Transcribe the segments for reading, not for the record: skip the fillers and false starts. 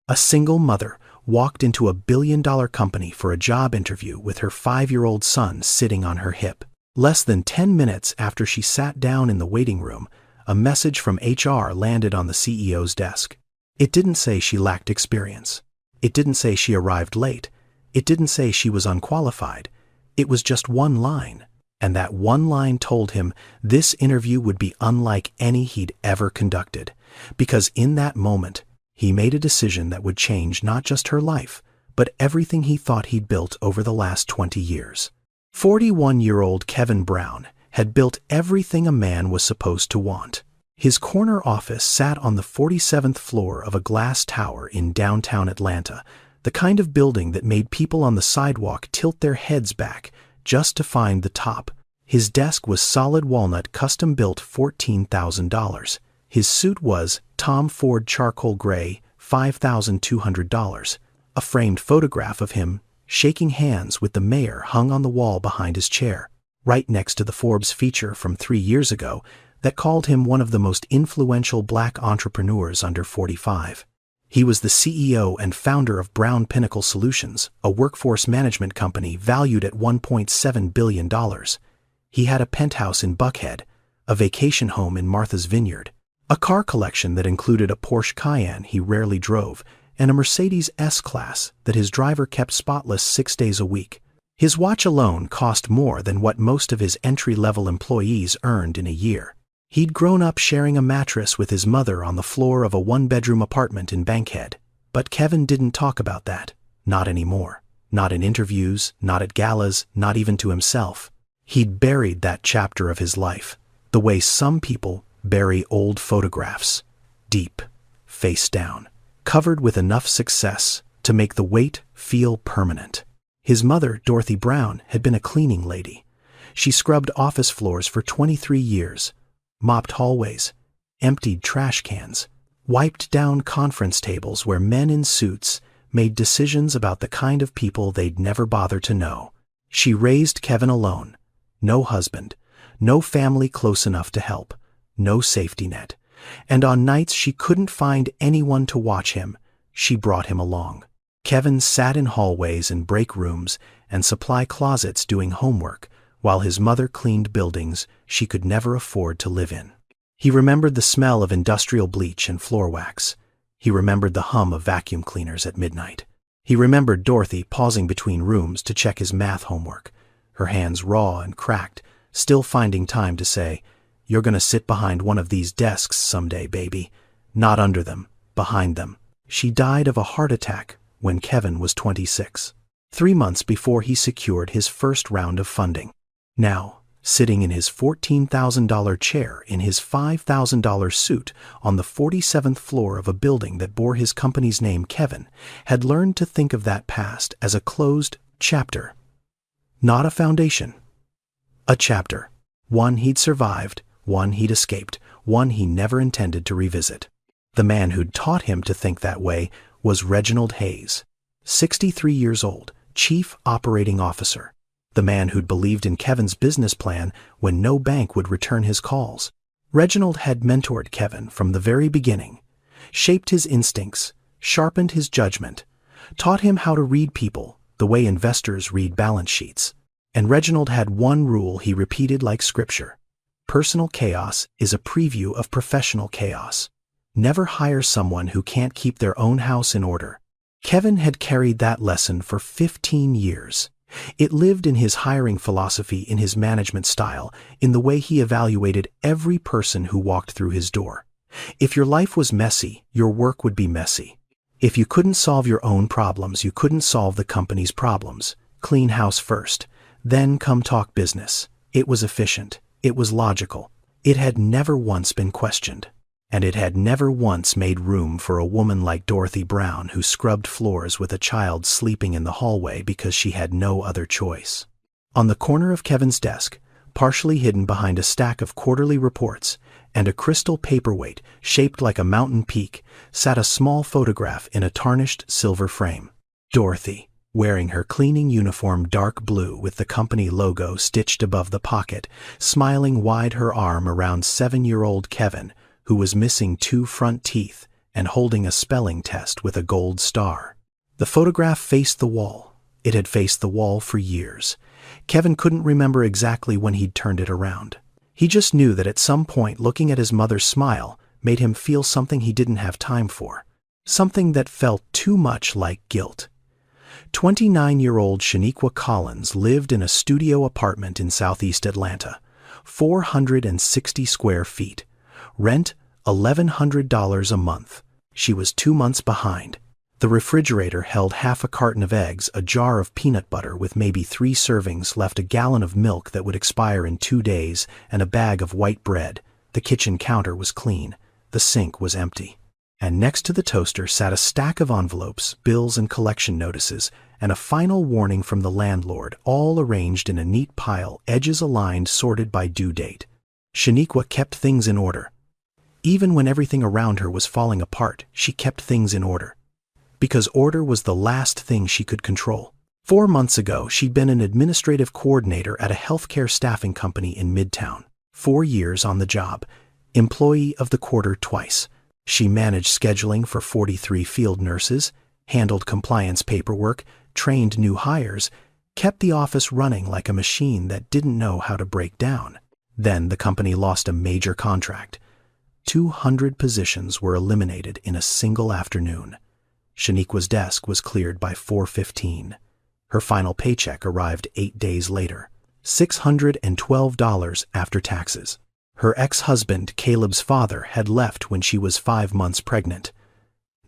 A single mother walked into a billion-dollar company for a job interview with her 5-year-old son sitting on her hip. Less than 10 minutes after she sat down in the waiting room, a message from HR landed on the CEO's desk. It didn't say she lacked experience. It didn't say she arrived late. It didn't say she was unqualified. It was just one line, and that one line told him this interview would be unlike any he'd ever conducted, because in that moment, he made a decision that would change not just her life, but everything he thought he'd built over the last 20 years. 41-year-old Kevin Brown had built everything a man was supposed to want. His corner office sat on the 47th floor of a glass tower in downtown Atlanta, the kind of building that made people on the sidewalk tilt their heads back just to find the top. His desk was solid walnut custom-built $14,000. His suit was Tom Ford charcoal gray, $5,200. A framed photograph of him shaking hands with the mayor hung on the wall behind his chair, right next to the Forbes feature from 3 years ago that called him one of the most influential black entrepreneurs under 45. He was the CEO and founder of Brown Pinnacle Solutions, a workforce management company valued at $1.7 billion. He had a penthouse in Buckhead, a vacation home in Martha's Vineyard, a car collection that included a Porsche Cayenne he rarely drove, and a Mercedes S-Class that his driver kept spotless 6 days a week. His watch alone cost more than what most of his entry-level employees earned in a year. He'd grown up sharing a mattress with his mother on the floor of a one-bedroom apartment in Bankhead. But Kevin didn't talk about that. Not anymore. Not in interviews, not at galas, not even to himself. He'd buried that chapter of his life, the way some people bury old photographs, deep, face down, covered with enough success to make the weight feel permanent. His mother, Dorothy Brown, had been a cleaning lady. She scrubbed office floors for 23 years, mopped hallways, emptied trash cans, wiped down conference tables where men in suits made decisions about the kind of people they'd never bother to know. She raised Kevin alone. No husband, no family close enough to help, no safety net. And on nights she couldn't find anyone to watch him, she brought him along. Kevin sat in hallways and break rooms and supply closets doing homework, while his mother cleaned buildings she could never afford to live in. He remembered the smell of industrial bleach and floor wax. He remembered the hum of vacuum cleaners at midnight. He remembered Dorothy pausing between rooms to check his math homework, her hands raw and cracked, still finding time to say, "You're going to sit behind one of these desks someday, baby. Not under them, behind them." She died of a heart attack when Kevin was 26, 3 months before he secured his first round of funding. Now, sitting in his $14,000 chair in his $5,000 suit on the 47th floor of a building that bore his company's name, Kevin had learned to think of that past as a closed chapter. Not a foundation. A chapter. One he'd survived, one he'd escaped, one he never intended to revisit. The man who'd taught him to think that way was Reginald Hayes, 63 years old, Chief Operating Officer. The man who'd believed in Kevin's business plan when no bank would return his calls. Reginald had mentored Kevin from the very beginning, shaped his instincts, sharpened his judgment, taught him how to read people the way investors read balance sheets. And Reginald had one rule he repeated like scripture. Personal chaos is a preview of professional chaos. Never hire someone who can't keep their own house in order. Kevin had carried that lesson for 15 years. It lived in his hiring philosophy, in his management style, in the way he evaluated every person who walked through his door. If your life was messy, your work would be messy. If you couldn't solve your own problems, you couldn't solve the company's problems. Clean house first, then come talk business. It was efficient. It was logical. It had never once been questioned. And it had never once made room for a woman like Dorothy Brown who scrubbed floors with a child sleeping in the hallway because she had no other choice. On the corner of Kevin's desk, partially hidden behind a stack of quarterly reports and a crystal paperweight shaped like a mountain peak, sat a small photograph in a tarnished silver frame. Dorothy, wearing her cleaning uniform dark blue with the company logo stitched above the pocket, smiling wide her arm around 7-year-old Kevin, who was missing 2 front teeth and holding a spelling test with a gold star. The photograph faced the wall. It had faced the wall for years. Kevin couldn't remember exactly when he'd turned it around. He just knew that at some point looking at his mother's smile made him feel something he didn't have time for. Something that felt too much like guilt. 29-year-old Shaniqua Collins lived in a studio apartment in southeast Atlanta, 460 square feet. Rent $1,100 a month. She was 2 months behind. The refrigerator held half a carton of eggs, a jar of peanut butter with maybe 3 servings left, a gallon of milk that would expire in 2 days, and a bag of white bread. The kitchen counter was clean. The sink was empty. And next to the toaster sat a stack of envelopes, bills and collection notices, and a final warning from the landlord, all arranged in a neat pile, edges aligned, sorted by due date. Shaniqua kept things in order. Even when everything around her was falling apart, she kept things in order. Because order was the last thing she could control. 4 months ago, she'd been an administrative coordinator at a healthcare staffing company in Midtown. 4 years on the job. Employee of the quarter twice. She managed scheduling for 43 field nurses, handled compliance paperwork, trained new hires, kept the office running like a machine that didn't know how to break down. Then the company lost a major contract. 200 positions were eliminated in a single afternoon. Shaniqua's desk was cleared by 4:15. Her final paycheck arrived 8 days later, $612 after taxes. Her ex-husband, Caleb's father, had left when she was 5 months pregnant.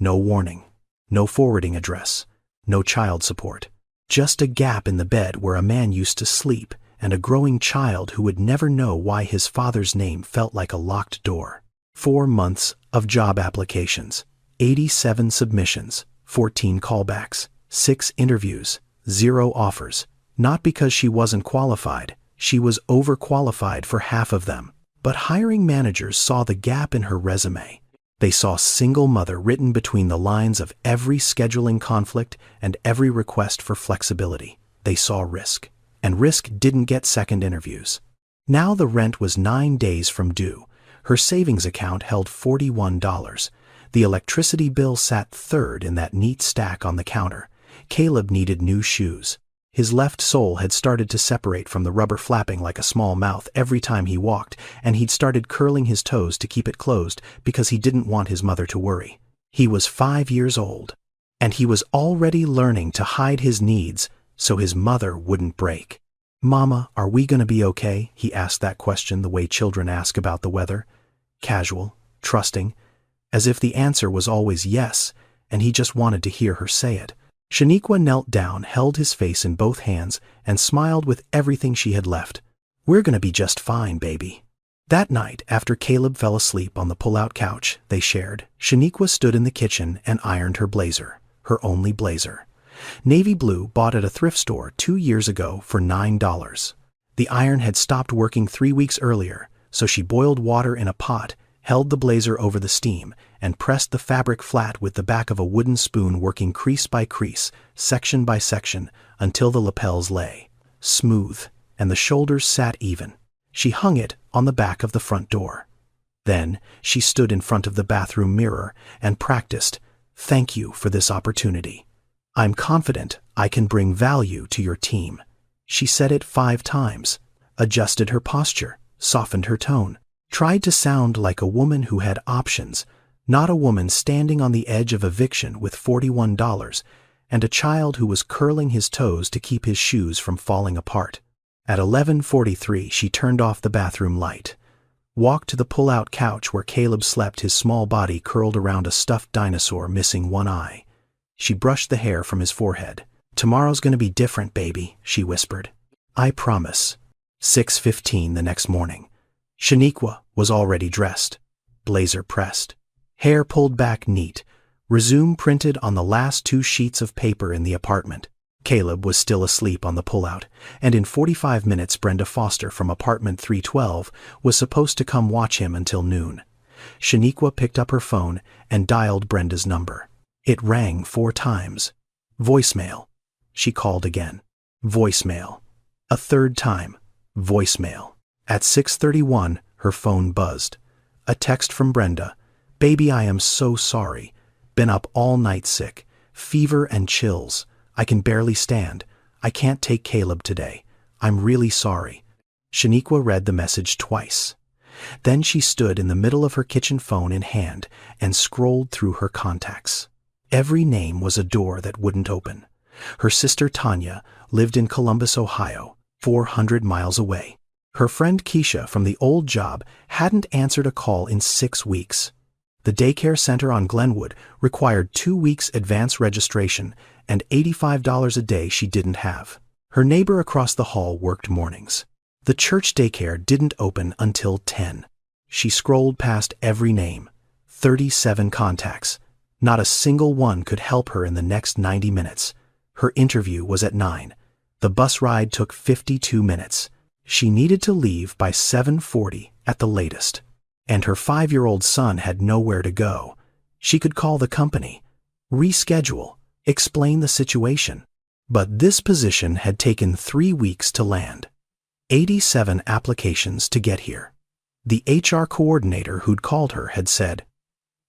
No warning, no forwarding address, no child support. Just a gap in the bed where a man used to sleep and a growing child who would never know why his father's name felt like a locked door. 4 months of job applications, 87 submissions, 14 callbacks, 6 interviews, 0 offers. Not because she wasn't qualified, she was overqualified for half of them. But hiring managers saw the gap in her resume. They saw single mother written between the lines of every scheduling conflict and every request for flexibility. They saw risk. And risk didn't get second interviews. Now the rent was 9 days from due. Her savings account held $41. The electricity bill sat third in that neat stack on the counter. Caleb needed new shoes. His left sole had started to separate from the rubber, flapping like a small mouth every time he walked, and he'd started curling his toes to keep it closed because he didn't want his mother to worry. He was 5 years old, and he was already learning to hide his needs so his mother wouldn't break. "Mama, are we going to be okay?" He asked that question the way children ask about the weather. Casual, trusting, as if the answer was always yes, and he just wanted to hear her say it. Shaniqua knelt down, held his face in both hands, and smiled with everything she had left. "We're going to be just fine, baby." That night, after Caleb fell asleep on the pull-out couch they shared, Shaniqua stood in the kitchen and ironed her blazer, her only blazer. Navy blue, bought at a thrift store 2 years ago for $9. The iron had stopped working 3 weeks earlier, so she boiled water in a pot, held the blazer over the steam, and pressed the fabric flat with the back of a wooden spoon, working crease by crease, section by section, until the lapels lay smooth and the shoulders sat even. She hung it on the back of the front door. Then she stood in front of the bathroom mirror and practiced, "Thank you for this opportunity. I'm confident I can bring value to your team." She said it 5 times, adjusted her posture, softened her tone, tried to sound like a woman who had options, not a woman standing on the edge of eviction with $41 and a child who was curling his toes to keep his shoes from falling apart. At 11:43, she turned off the bathroom light, walked to the pull-out couch where Caleb slept, his small body curled around a stuffed dinosaur missing one eye. She brushed the hair from his forehead. "Tomorrow's going to be different, baby," she whispered. "I promise." 6:15 the next morning. Shaniqua was already dressed, blazer pressed, hair pulled back neat, resume printed on the last 2 sheets of paper in the apartment. Caleb was still asleep on the pullout, and in 45 minutes Brenda Foster from apartment 312 was supposed to come watch him until noon. Shaniqua picked up her phone and dialed Brenda's number. It rang 4 times. Voicemail. She called again. Voicemail. A 3rd time. Voicemail. At 6:31, her phone buzzed. A text from Brenda. Baby, I am so sorry. Been up all night sick. Fever and chills. I can barely stand. I can't take Caleb today. I'm really sorry. Shaniqua read the message twice. Then she stood in the middle of her kitchen, phone in hand, and scrolled through her contacts. Every name was a door that wouldn't open. Her sister Tanya lived in Columbus, Ohio, 400 miles away. Her friend Keisha from the old job hadn't answered a call in 6 weeks. The daycare center on Glenwood required 2 weeks advance registration and $85 a day she didn't have. Her neighbor across the hall worked mornings. The church daycare didn't open until 10. She scrolled past every name. 37 contacts. Not a single one could help her in the next 90 minutes. Her interview was at 9. The bus ride took 52 minutes. She needed to leave by 7:40 at the latest. And her 5-year-old son had nowhere to go. She could call the company, reschedule, explain the situation. But this position had taken 3 weeks to land. 87 applications to get here. The HR coordinator who'd called her had said,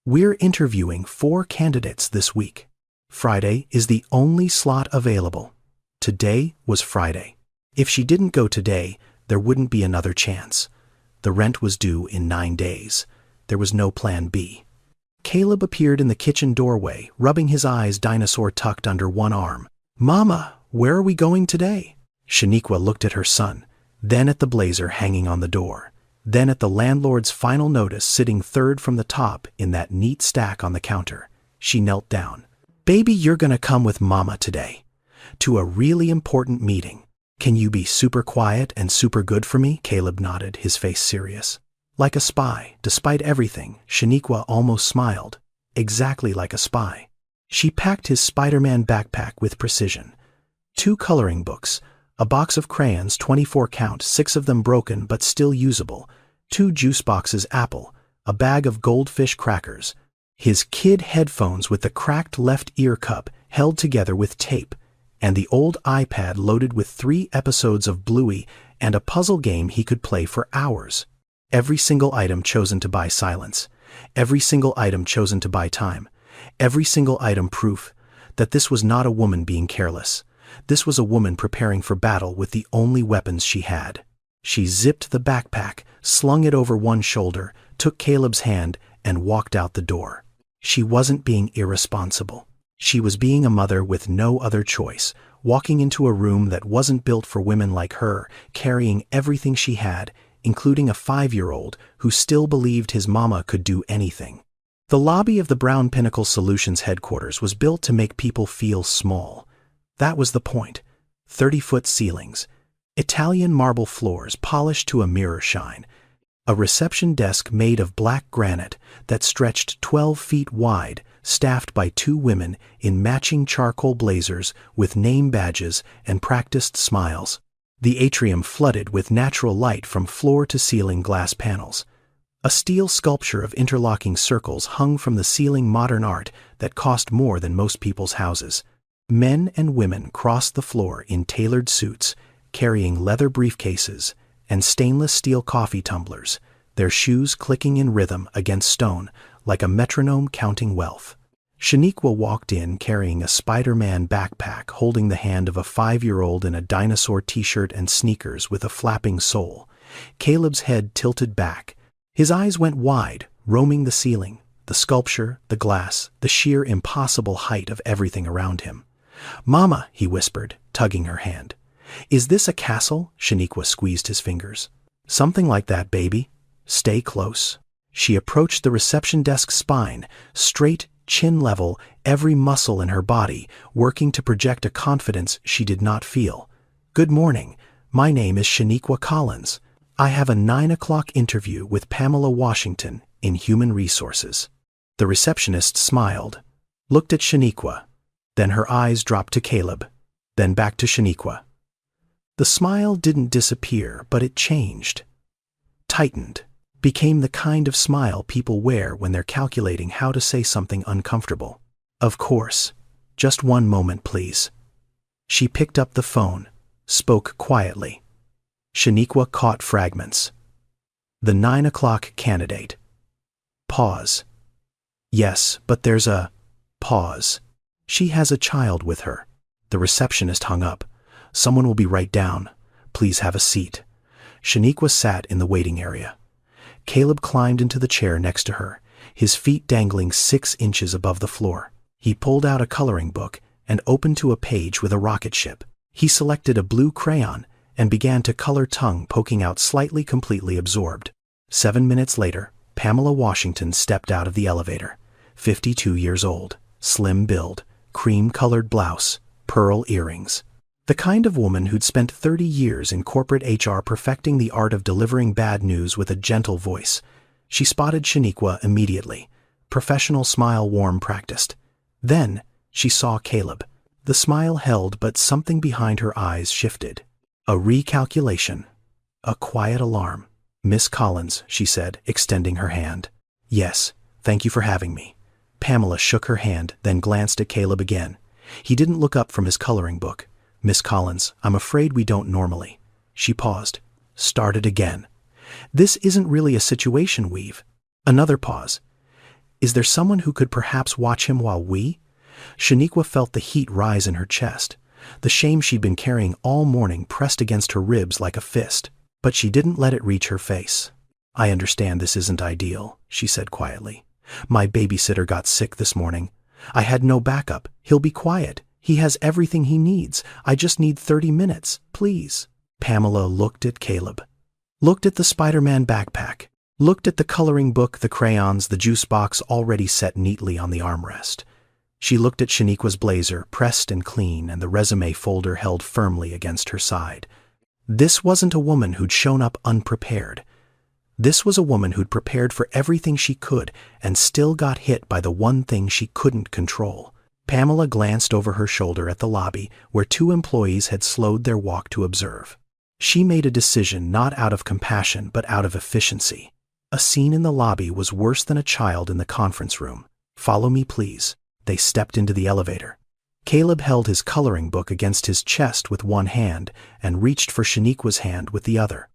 "We're interviewing 4 candidates this week. Friday is the only slot available." Today was Friday. If she didn't go today, there wouldn't be another chance. The rent was due in 9 days. There was no plan B. Caleb appeared in the kitchen doorway, rubbing his eyes, dinosaur tucked under one arm. "Mama, where are we going today?" Shaniqua looked at her son, then at the blazer hanging on the door, then at the landlord's final notice sitting third from the top in that neat stack on the counter. She knelt down. "Baby, you're gonna come with Mama today. To a really important meeting. Can you be super quiet and super good for me?" Caleb nodded, his face serious. Like a spy, despite everything, Shaniqua almost smiled. Exactly like a spy. She packed his Spider-Man backpack with precision. 2 coloring books, a box of crayons, 24 count, 6 of them broken but still usable, 2 juice boxes apple, a bag of goldfish crackers, his kid headphones with the cracked left ear cup held together with tape, and the old iPad loaded with 3 episodes of Bluey and a puzzle game he could play for hours. Every single item chosen to buy silence. Every single item chosen to buy time. Every single item proof that this was not a woman being careless. This was a woman preparing for battle with the only weapons she had. She zipped the backpack, slung it over one shoulder, took Caleb's hand, and walked out the door. She wasn't being irresponsible. She was being a mother with no other choice, walking into a room that wasn't built for women like her, carrying everything she had, including a 5-year-old who still believed his mama could do anything. The lobby of the Brown Pinnacle Solutions headquarters was built to make people feel small. That was the point. 30-foot ceilings, Italian marble floors polished to a mirror shine, a reception desk made of black granite that stretched 12 feet wide, staffed by 2 women in matching charcoal blazers with name badges and practiced smiles. The atrium flooded with natural light from floor-to-ceiling glass panels. A steel sculpture of interlocking circles hung from the ceiling, modern art that cost more than most people's houses. Men and women crossed the floor in tailored suits, carrying leather briefcases and stainless steel coffee tumblers, their shoes clicking in rhythm against stone like a metronome counting wealth. Shaniqua walked in carrying a Spider-Man backpack, holding the hand of a 5-year-old in a dinosaur t-shirt and sneakers with a flapping sole. Caleb's head tilted back. His eyes went wide, roaming the ceiling, the sculpture, the glass, the sheer impossible height of everything around him. "Mama," he whispered, tugging her hand. "Is this a castle?" Shaniqua squeezed his fingers. "Something like that, baby. Stay close." She approached the reception desk, spine straight, chin level, every muscle in her body working to project a confidence she did not feel. "Good morning. My name is Shaniqua Collins. I have a 9 o'clock interview with Pamela Washington in Human Resources." The receptionist smiled, looked at Shaniqua, then her eyes dropped to Caleb, then back to Shaniqua. The smile didn't disappear, but it changed. Tightened. Became the kind of smile people wear when they're calculating how to say something uncomfortable. "Of course. Just one moment, please." She picked up the phone, spoke quietly. Shaniqua caught fragments. "The 9 o'clock candidate." Pause. Yes, but there's a pause. She has a child with her. The receptionist hung up. Someone will be right down. Please have a seat. Shaniqua sat in the waiting area. Caleb climbed into the chair next to her, his feet dangling 6 inches above the floor. He pulled out a coloring book and opened to a page with a rocket ship. He selected a blue crayon and began to color, tongue poking out slightly, completely absorbed. 7 minutes later, Pamela Washington stepped out of the elevator. 52 years old, slim build, cream-colored blouse, pearl earrings. The kind of woman who'd spent 30 years in corporate HR perfecting the art of delivering bad news with a gentle voice. She spotted Shaniqua immediately. Professional smile, warm, practiced. Then she saw Caleb. The smile held, but something behind her eyes shifted. A recalculation. A quiet alarm. Miss Collins, she said, extending her hand. Yes, thank you for having me. Pamela shook her hand, then glanced at Caleb again. He didn't look up from his coloring book. Miss Collins, I'm afraid we don't normally. She paused. Started again. This isn't really a situation we've. Another pause. Is there someone who could perhaps watch him while we? Shaniqua felt the heat rise in her chest. The shame she'd been carrying all morning pressed against her ribs like a fist. But she didn't let it reach her face. I understand this isn't ideal, she said quietly. My babysitter got sick this morning. I had no backup. He'll be quiet. He has everything he needs. I just need 30 minutes, please. Pamela looked at Caleb. Looked at the Spider-Man backpack. Looked at the coloring book, the crayons, the juice box already set neatly on the armrest. She looked at Shaniqua's blazer, pressed and clean, and the resume folder held firmly against her side. This wasn't a woman who'd shown up unprepared. This was a woman who'd prepared for everything she could and still got hit by the one thing she couldn't control. Pamela glanced over her shoulder at the lobby, where 2 employees had slowed their walk to observe. She made a decision not out of compassion but out of efficiency. A scene in the lobby was worse than a child in the conference room. Follow me, please. They stepped into the elevator. Caleb held his coloring book against his chest with one hand and reached for Shaniqua's hand with the other.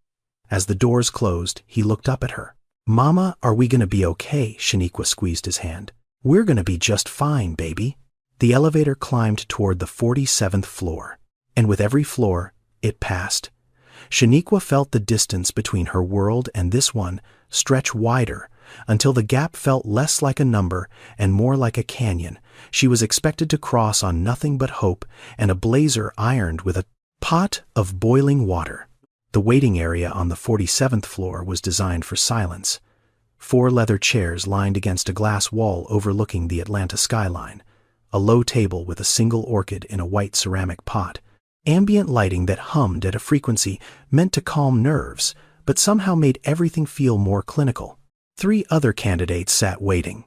As the doors closed, he looked up at her. Mama, are we gonna be okay? Shaniqua squeezed his hand. We're gonna be just fine, baby. The elevator climbed toward the 47th floor, and with every floor, it passed. Shaniqua felt the distance between her world and this one stretch wider until the gap felt less like a number and more like a canyon. She was expected to cross on nothing but hope and a blazer ironed with a pot of boiling water. The waiting area on the 47th floor was designed for silence. 4 leather chairs lined against a glass wall overlooking the Atlanta skyline. A low table with a single orchid in a white ceramic pot. Ambient lighting that hummed at a frequency meant to calm nerves, but somehow made everything feel more clinical. 3 other candidates sat waiting.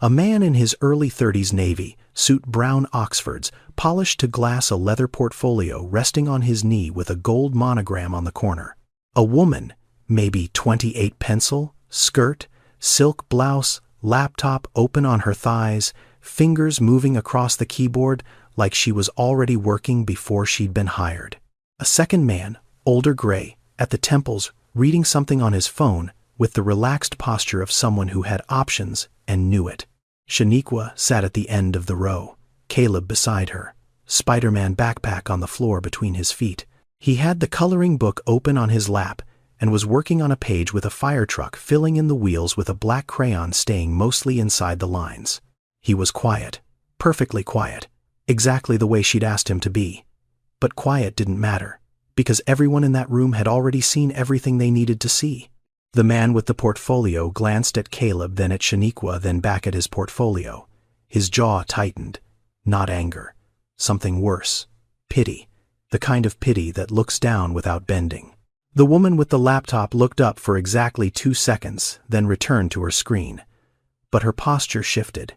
A man in his early 30s navy, suit brown Oxfords, polished to glass, a leather portfolio resting on his knee with a gold monogram on the corner. A woman, maybe 28, pencil, skirt, silk blouse, laptop open on her thighs, fingers moving across the keyboard like she was already working before she'd been hired. A second man, older gray, at the temples, reading something on his phone with the relaxed posture of someone who had options and knew it. Shaniqua sat at the end of the row, Caleb beside her, Spider-Man backpack on the floor between his feet. He had the coloring book open on his lap and was working on a page with a fire truck filling in the wheels with a black crayon staying mostly inside the lines. He was quiet, perfectly quiet, exactly the way she'd asked him to be. But quiet didn't matter, because everyone in that room had already seen everything they needed to see. The man with the portfolio glanced at Caleb, then at Shaniqua, then back at his portfolio. His jaw tightened. Not anger. Something worse. Pity. The kind of pity that looks down without bending. The woman with the laptop looked up for exactly 2 seconds, then returned to her screen. But her posture shifted.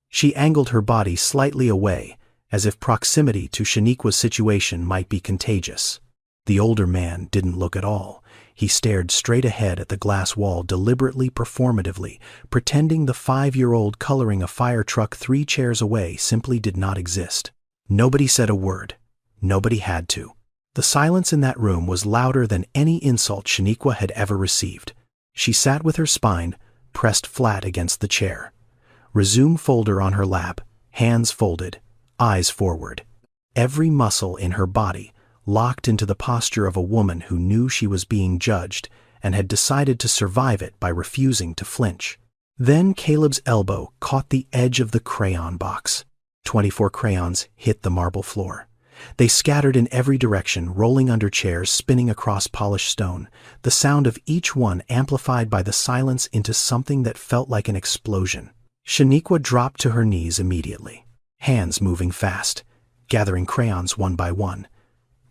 She angled her body slightly away, as if proximity to Shaniqua's situation might be contagious. The older man didn't look at all. He stared straight ahead at the glass wall, deliberately, performatively, pretending the 5-year-old coloring a fire truck 3 chairs away simply did not exist. Nobody said a word. Nobody had to. The silence in that room was louder than any insult Shaniqua had ever received. She sat with her spine pressed flat against the chair. resume folder on her lap, hands folded, eyes forward. Every muscle in her body locked into the posture of a woman who knew she was being judged and had decided to survive it by refusing to flinch. Then Caleb's elbow caught the edge of the crayon box. 24 crayons hit the marble floor. They scattered in every direction, rolling under chairs, spinning across polished stone, the sound of each one amplified by the silence into something that felt like an explosion. Shaniqua dropped to her knees immediately, hands moving fast, gathering crayons one by one.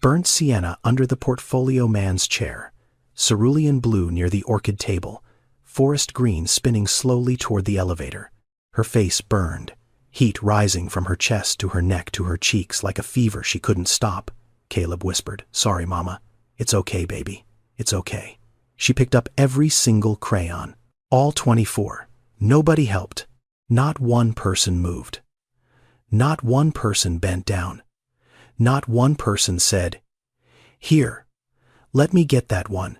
Burnt sienna under the portfolio man's chair, cerulean blue near the orchid table, forest green spinning slowly toward the elevator. Her face burned, heat rising from her chest to her neck to her cheeks like a fever she couldn't stop. Caleb whispered, "Sorry, Mama. It's okay, baby. It's okay." She picked up every single crayon, all 24. Nobody helped. Not one person moved. Not one person bent down. Not one person said, "Here, let me get that one."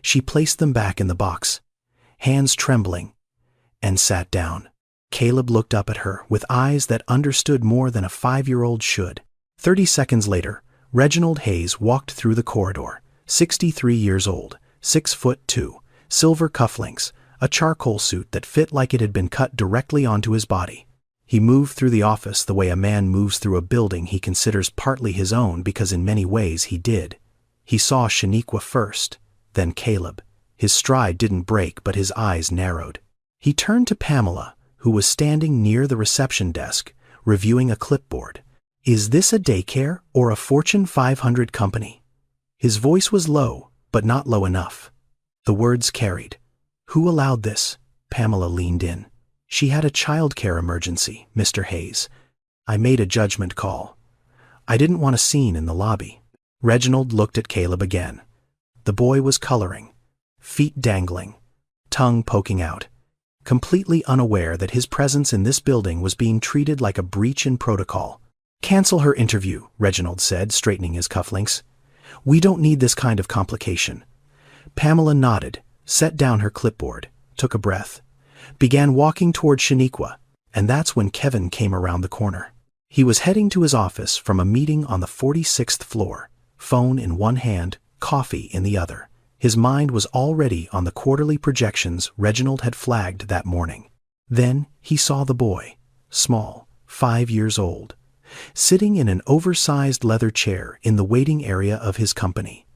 She placed them back in the box, hands trembling, and sat down. Caleb looked up at her with eyes that understood more than a 5-year-old should. 30 seconds later, Reginald Hayes walked through the corridor, 63 years old, 6'2", silver cufflinks, a charcoal suit that fit like it had been cut directly onto his body. He moved through the office the way a man moves through a building he considers partly his own because in many ways he did. He saw Shaniqua first, then Caleb. His stride didn't break, but his eyes narrowed. He turned to Pamela, who was standing near the reception desk, reviewing a clipboard. "Is this a daycare or a Fortune 500 company?" His voice was low, but not low enough. The words carried. "Who allowed this?" Pamela leaned in. "She had a childcare emergency, Mr. Hayes. I made a judgment call. I didn't want a scene in the lobby." Reginald looked at Caleb again. The boy was coloring, feet dangling, tongue poking out, completely unaware that his presence in this building was being treated like a breach in protocol. "Cancel her interview," Reginald said, straightening his cufflinks. "We don't need this kind of complication." Pamela nodded, set down her clipboard, took a breath, began walking toward Shaniqua, and that's when Kevin came around the corner. He was heading to his office from a meeting on the 46th floor, phone in one hand, coffee in the other. His mind was already on the quarterly projections Reginald had flagged that morning. Then he saw the boy, small, 5 years old, sitting in an oversized leather chair in the waiting area of his company,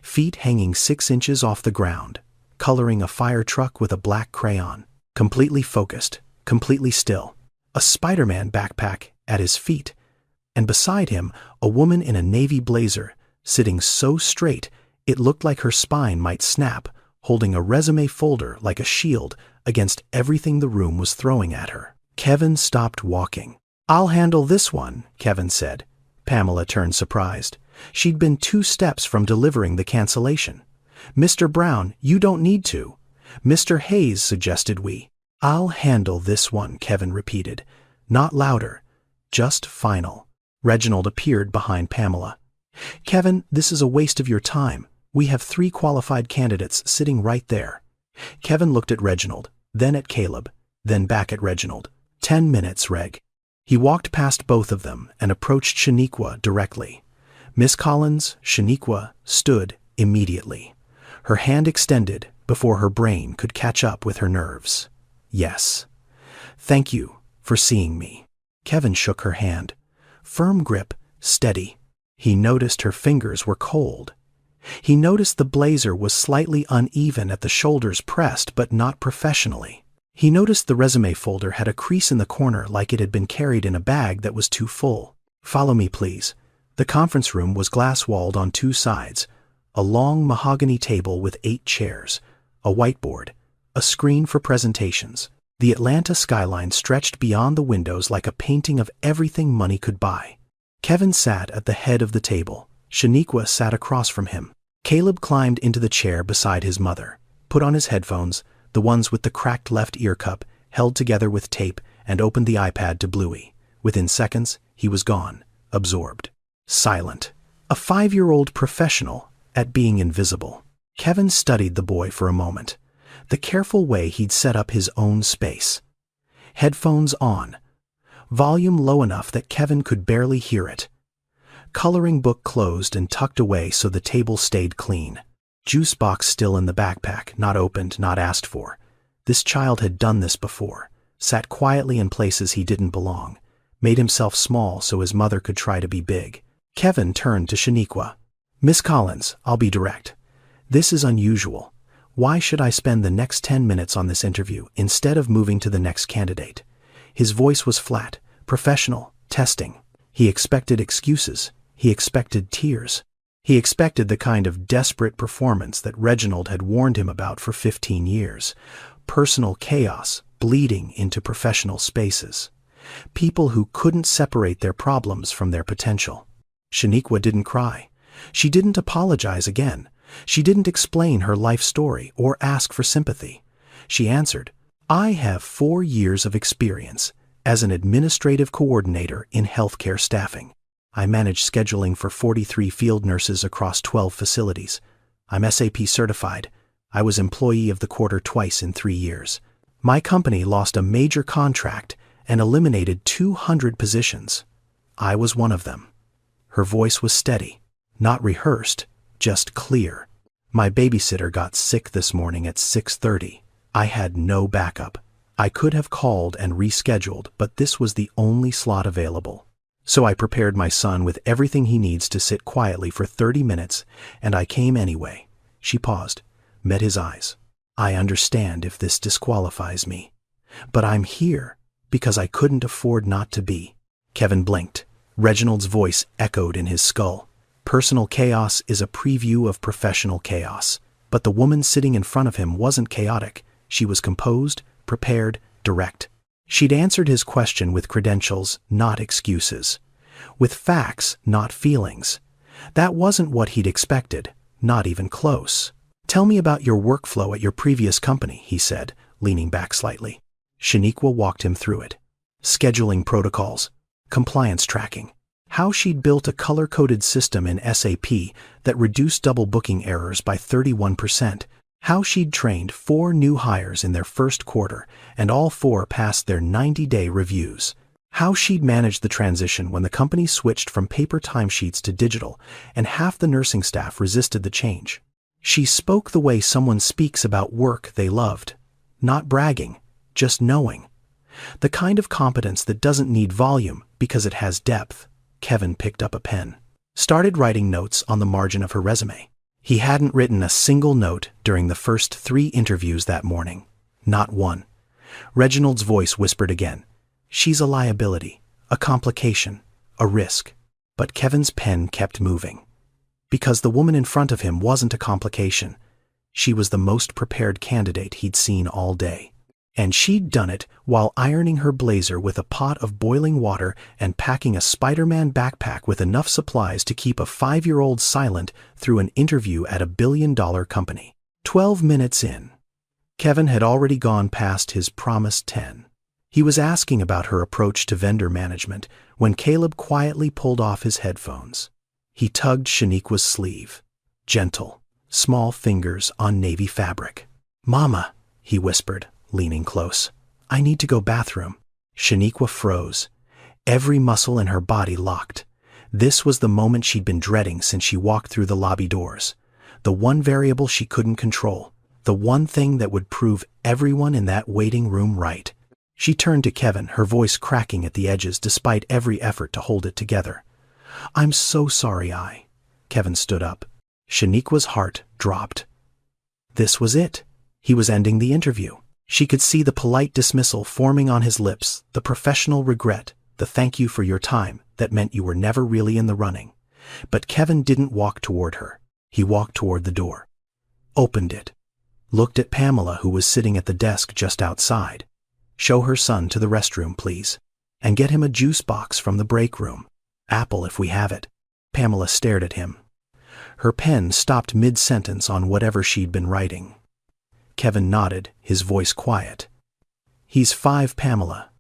feet hanging 6 inches off the ground, coloring a fire truck with a black crayon, completely focused, completely still, a Spider-Man backpack at his feet, and beside him a woman in a navy blazer, sitting so straight it looked like her spine might snap, holding a resume folder like a shield against everything the room was throwing at her. Kevin stopped walking. "I'll handle this one," Kevin said. Pamela turned surprised. She'd been 2 steps from delivering the cancellation. "Mr. Brown, you don't need to. Mr. Hayes suggested we." "I'll handle this one," Kevin repeated. Not louder, just final. Reginald appeared behind Pamela. "Kevin, this is a waste of your time. We have 3 qualified candidates sitting right there." Kevin looked at Reginald, then at Caleb, then back at Reginald. 10 minutes, Reg." He walked past both of them and approached Shaniqua directly. Miss Collins, Shaniqua, stood immediately, her hand extended before her brain could catch up with her nerves. "Yes. Thank you for seeing me." Kevin shook her hand. Firm grip, steady. He noticed her fingers were cold. He noticed the blazer was slightly uneven at the shoulders, pressed but not professionally. He noticed the resume folder had a crease in the corner like it had been carried in a bag that was too full. "Follow me, please." The conference room was glass-walled on 2 sides, a long mahogany table with 8 chairs, a whiteboard, a screen for presentations. The Atlanta skyline stretched beyond the windows like a painting of everything money could buy. Kevin sat at the head of the table. Shaniqua sat across from him. Caleb climbed into the chair beside his mother, put on his headphones, the ones with the cracked left ear cup, held together with tape, and opened the iPad to Bluey. Within seconds, he was gone, absorbed, silent. A 5-year-old professional at being invisible. Kevin studied the boy for a moment, the careful way he'd set up his own space. Headphones on. Volume low enough that Kevin could barely hear it. Coloring book closed and tucked away so the table stayed clean. Juice box still in the backpack, not opened, not asked for. This child had done this before. Sat quietly in places he didn't belong. Made himself small so his mother could try to be big. Kevin turned to Shaniqua. "Miss Collins, I'll be direct. This is unusual. Why should I spend the next 10 minutes on this interview instead of moving to the next candidate?" His voice was flat, professional, testing. He expected excuses. He expected tears. He expected the kind of desperate performance that Reginald had warned him about for 15 years. Personal chaos bleeding into professional spaces. People who couldn't separate their problems from their potential. Shaniqua didn't cry. She didn't apologize again. She didn't explain her life story or ask for sympathy. She answered, "I have 4 years of experience as an administrative coordinator in healthcare staffing. I manage scheduling for 43 field nurses across 12 facilities. I'm SAP certified. I was employee of the quarter twice in 3 years. My company lost a major contract and eliminated 200 positions. I was one of them." Her voice was steady, not rehearsed, just clear. "My babysitter got sick this morning at 6:30. I had no backup. I could have called and rescheduled, but this was the only slot available. So I prepared my son with everything he needs to sit quietly for 30 minutes, and I came anyway." She paused, met his eyes. "I understand if this disqualifies me, but I'm here because I couldn't afford not to be." Kevin blinked. Reginald's voice echoed in his skull. Personal chaos is a preview of professional chaos. But the woman sitting in front of him wasn't chaotic. She was composed, prepared, direct. She'd answered his question with credentials, not excuses. With facts, not feelings. That wasn't what he'd expected, not even close. "Tell me about your workflow at your previous company," he said, leaning back slightly. Shaniqua walked him through it. Scheduling protocols, compliance tracking, how she'd built a color-coded system in SAP that reduced double booking errors by 31%, how she'd trained 4 new hires in their first quarter and all 4 passed their 90-day reviews, how she'd managed the transition when the company switched from paper timesheets to digital and half the nursing staff resisted the change. She spoke the way someone speaks about work they loved, not bragging, just knowing. The kind of competence that doesn't need volume because it has depth. Kevin picked up a pen, started writing notes on the margin of her resume. He hadn't written a single note during the first 3 interviews that morning. Not one. Reginald's voice whispered again. "She's a liability, a complication, a risk." But Kevin's pen kept moving. Because the woman in front of him wasn't a complication. She was the most prepared candidate he'd seen all day. And she'd done it while ironing her blazer with a pot of boiling water and packing a Spider-Man backpack with enough supplies to keep a 5-year-old silent through an interview at a billion-dollar company. 12 minutes in, Kevin had already gone past his promised 10. He was asking about her approach to vendor management when Caleb quietly pulled off his headphones. He tugged Shaniqua's sleeve. Gentle, small fingers on navy fabric. "Mama," he whispered, leaning close. "I need to go bathroom." Shaniqua froze. Every muscle in her body locked. This was the moment she'd been dreading since she walked through the lobby doors. The one variable she couldn't control. The one thing that would prove everyone in that waiting room right. She turned to Kevin, her voice cracking at the edges despite every effort to hold it together. "I'm so sorry Kevin stood up. Shaniqua's heart dropped. This was it. He was ending the interview. She could see the polite dismissal forming on his lips, the professional regret, the "thank you for your time" that meant you were never really in the running. But Kevin didn't walk toward her. He walked toward the door. Opened it. Looked at Pamela, who was sitting at the desk just outside. "Show her son to the restroom, please. And get him a juice box from the break room. Apple if we have it." Pamela stared at him. Her pen stopped mid-sentence on whatever she'd been writing. Kevin nodded, his voice quiet. "He's 5, Pamela.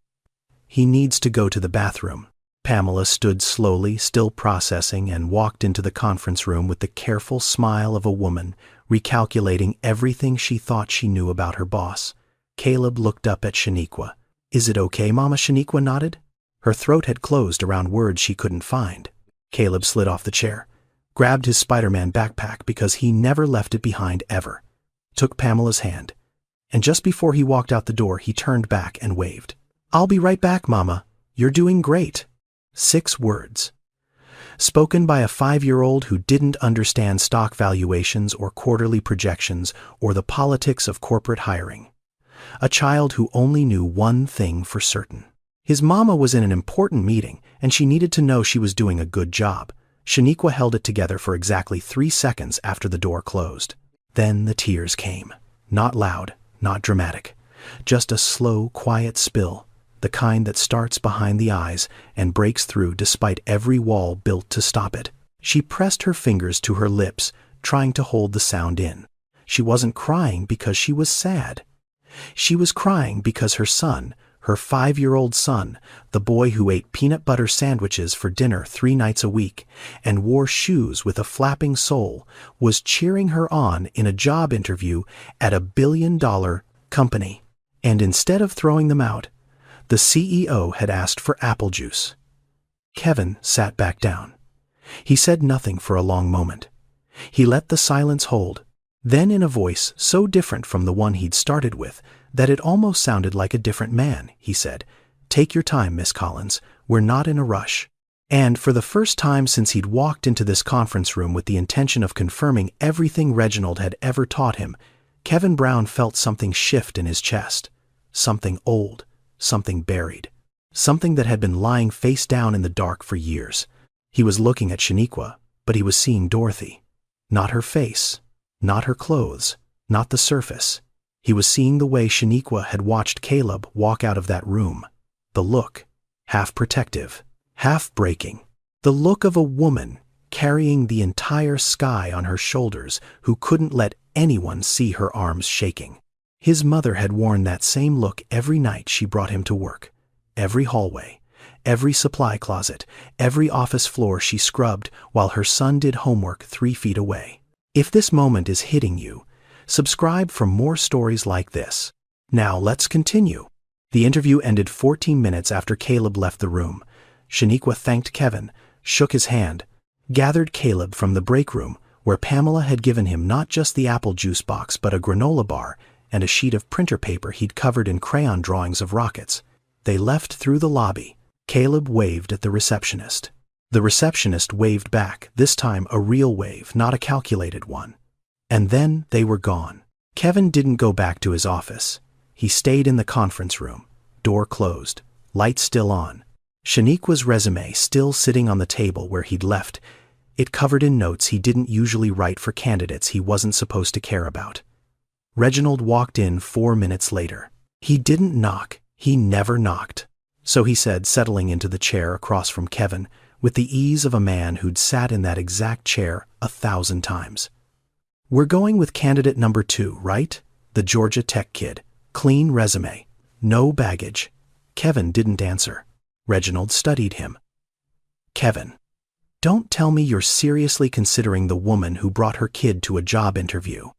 He needs to go to the bathroom." Pamela stood slowly, still processing, and walked into the conference room with the careful smile of a woman, recalculating everything she thought she knew about her boss. Caleb looked up at Shaniqua. "Is it okay, Mama?" Shaniqua nodded. Her throat had closed around words she couldn't find. Caleb slid off the chair, grabbed his Spider-Man backpack because he never left it behind ever, took Pamela's hand, and just before he walked out the door, he turned back and waved. "I'll be right back, Mama. You're doing great." 6 words. Spoken by a 5-year-old who didn't understand stock valuations or quarterly projections or the politics of corporate hiring. A child who only knew one thing for certain. His mama was in an important meeting, and she needed to know she was doing a good job. Shaniqua held it together for exactly 3 seconds after the door closed. Then the tears came. Not loud, not dramatic. Just a slow, quiet spill, the kind that starts behind the eyes and breaks through despite every wall built to stop it. She pressed her fingers to her lips, trying to hold the sound in. She wasn't crying because she was sad. She was crying because her son, her 5-year-old son, the boy who ate peanut butter sandwiches for dinner 3 nights a week and wore shoes with a flapping sole, was cheering her on in a job interview at a $1 billion company. And instead of throwing them out, the CEO had asked for apple juice. Kevin sat back down. He said nothing for a long moment. He let the silence hold. Then, in a voice so different from the one he'd started with that it almost sounded like a different man, he said, "Take your time, Miss Collins. We're not in a rush." And for the first time since he'd walked into this conference room with the intention of confirming everything Reginald had ever taught him, Kevin Brown felt something shift in his chest. Something old, something buried, something that had been lying face down in the dark for years. He was looking at Shaniqua, but he was seeing Dorothy. Not her face, not her clothes, not the surface. He was seeing the way Shaniqua had watched Caleb walk out of that room. The look, half protective, half breaking. The look of a woman carrying the entire sky on her shoulders who couldn't let anyone see her arms shaking. His mother had worn that same look every night she brought him to work. Every hallway, every supply closet, every office floor she scrubbed while her son did homework 3 feet away. If this moment is hitting you, subscribe for more stories like this. Now let's continue. The interview ended 14 minutes after Caleb left the room. Shaniqua thanked Kevin, shook his hand, gathered Caleb from the break room where Pamela had given him not just the apple juice box but a granola bar and a sheet of printer paper he'd covered in crayon drawings of rockets. They left through the lobby. Caleb waved at the receptionist. The receptionist waved back, this time a real wave, not a calculated one. And then they were gone. Kevin didn't go back to his office. He stayed in the conference room, door closed, lights still on. Shaniqua's resume still sitting on the table where he'd left, it covered in notes he didn't usually write for candidates he wasn't supposed to care about. Reginald walked in 4 minutes later. He didn't knock. He never knocked. So he said, settling into the chair across from Kevin, with the ease of a man who'd sat in that exact chair 1,000 times. "We're going with candidate number 2, right? The Georgia Tech kid. Clean resume. No baggage." Kevin didn't answer. Reginald studied him. "Kevin, don't tell me you're seriously considering the woman who brought her kid to a job interview.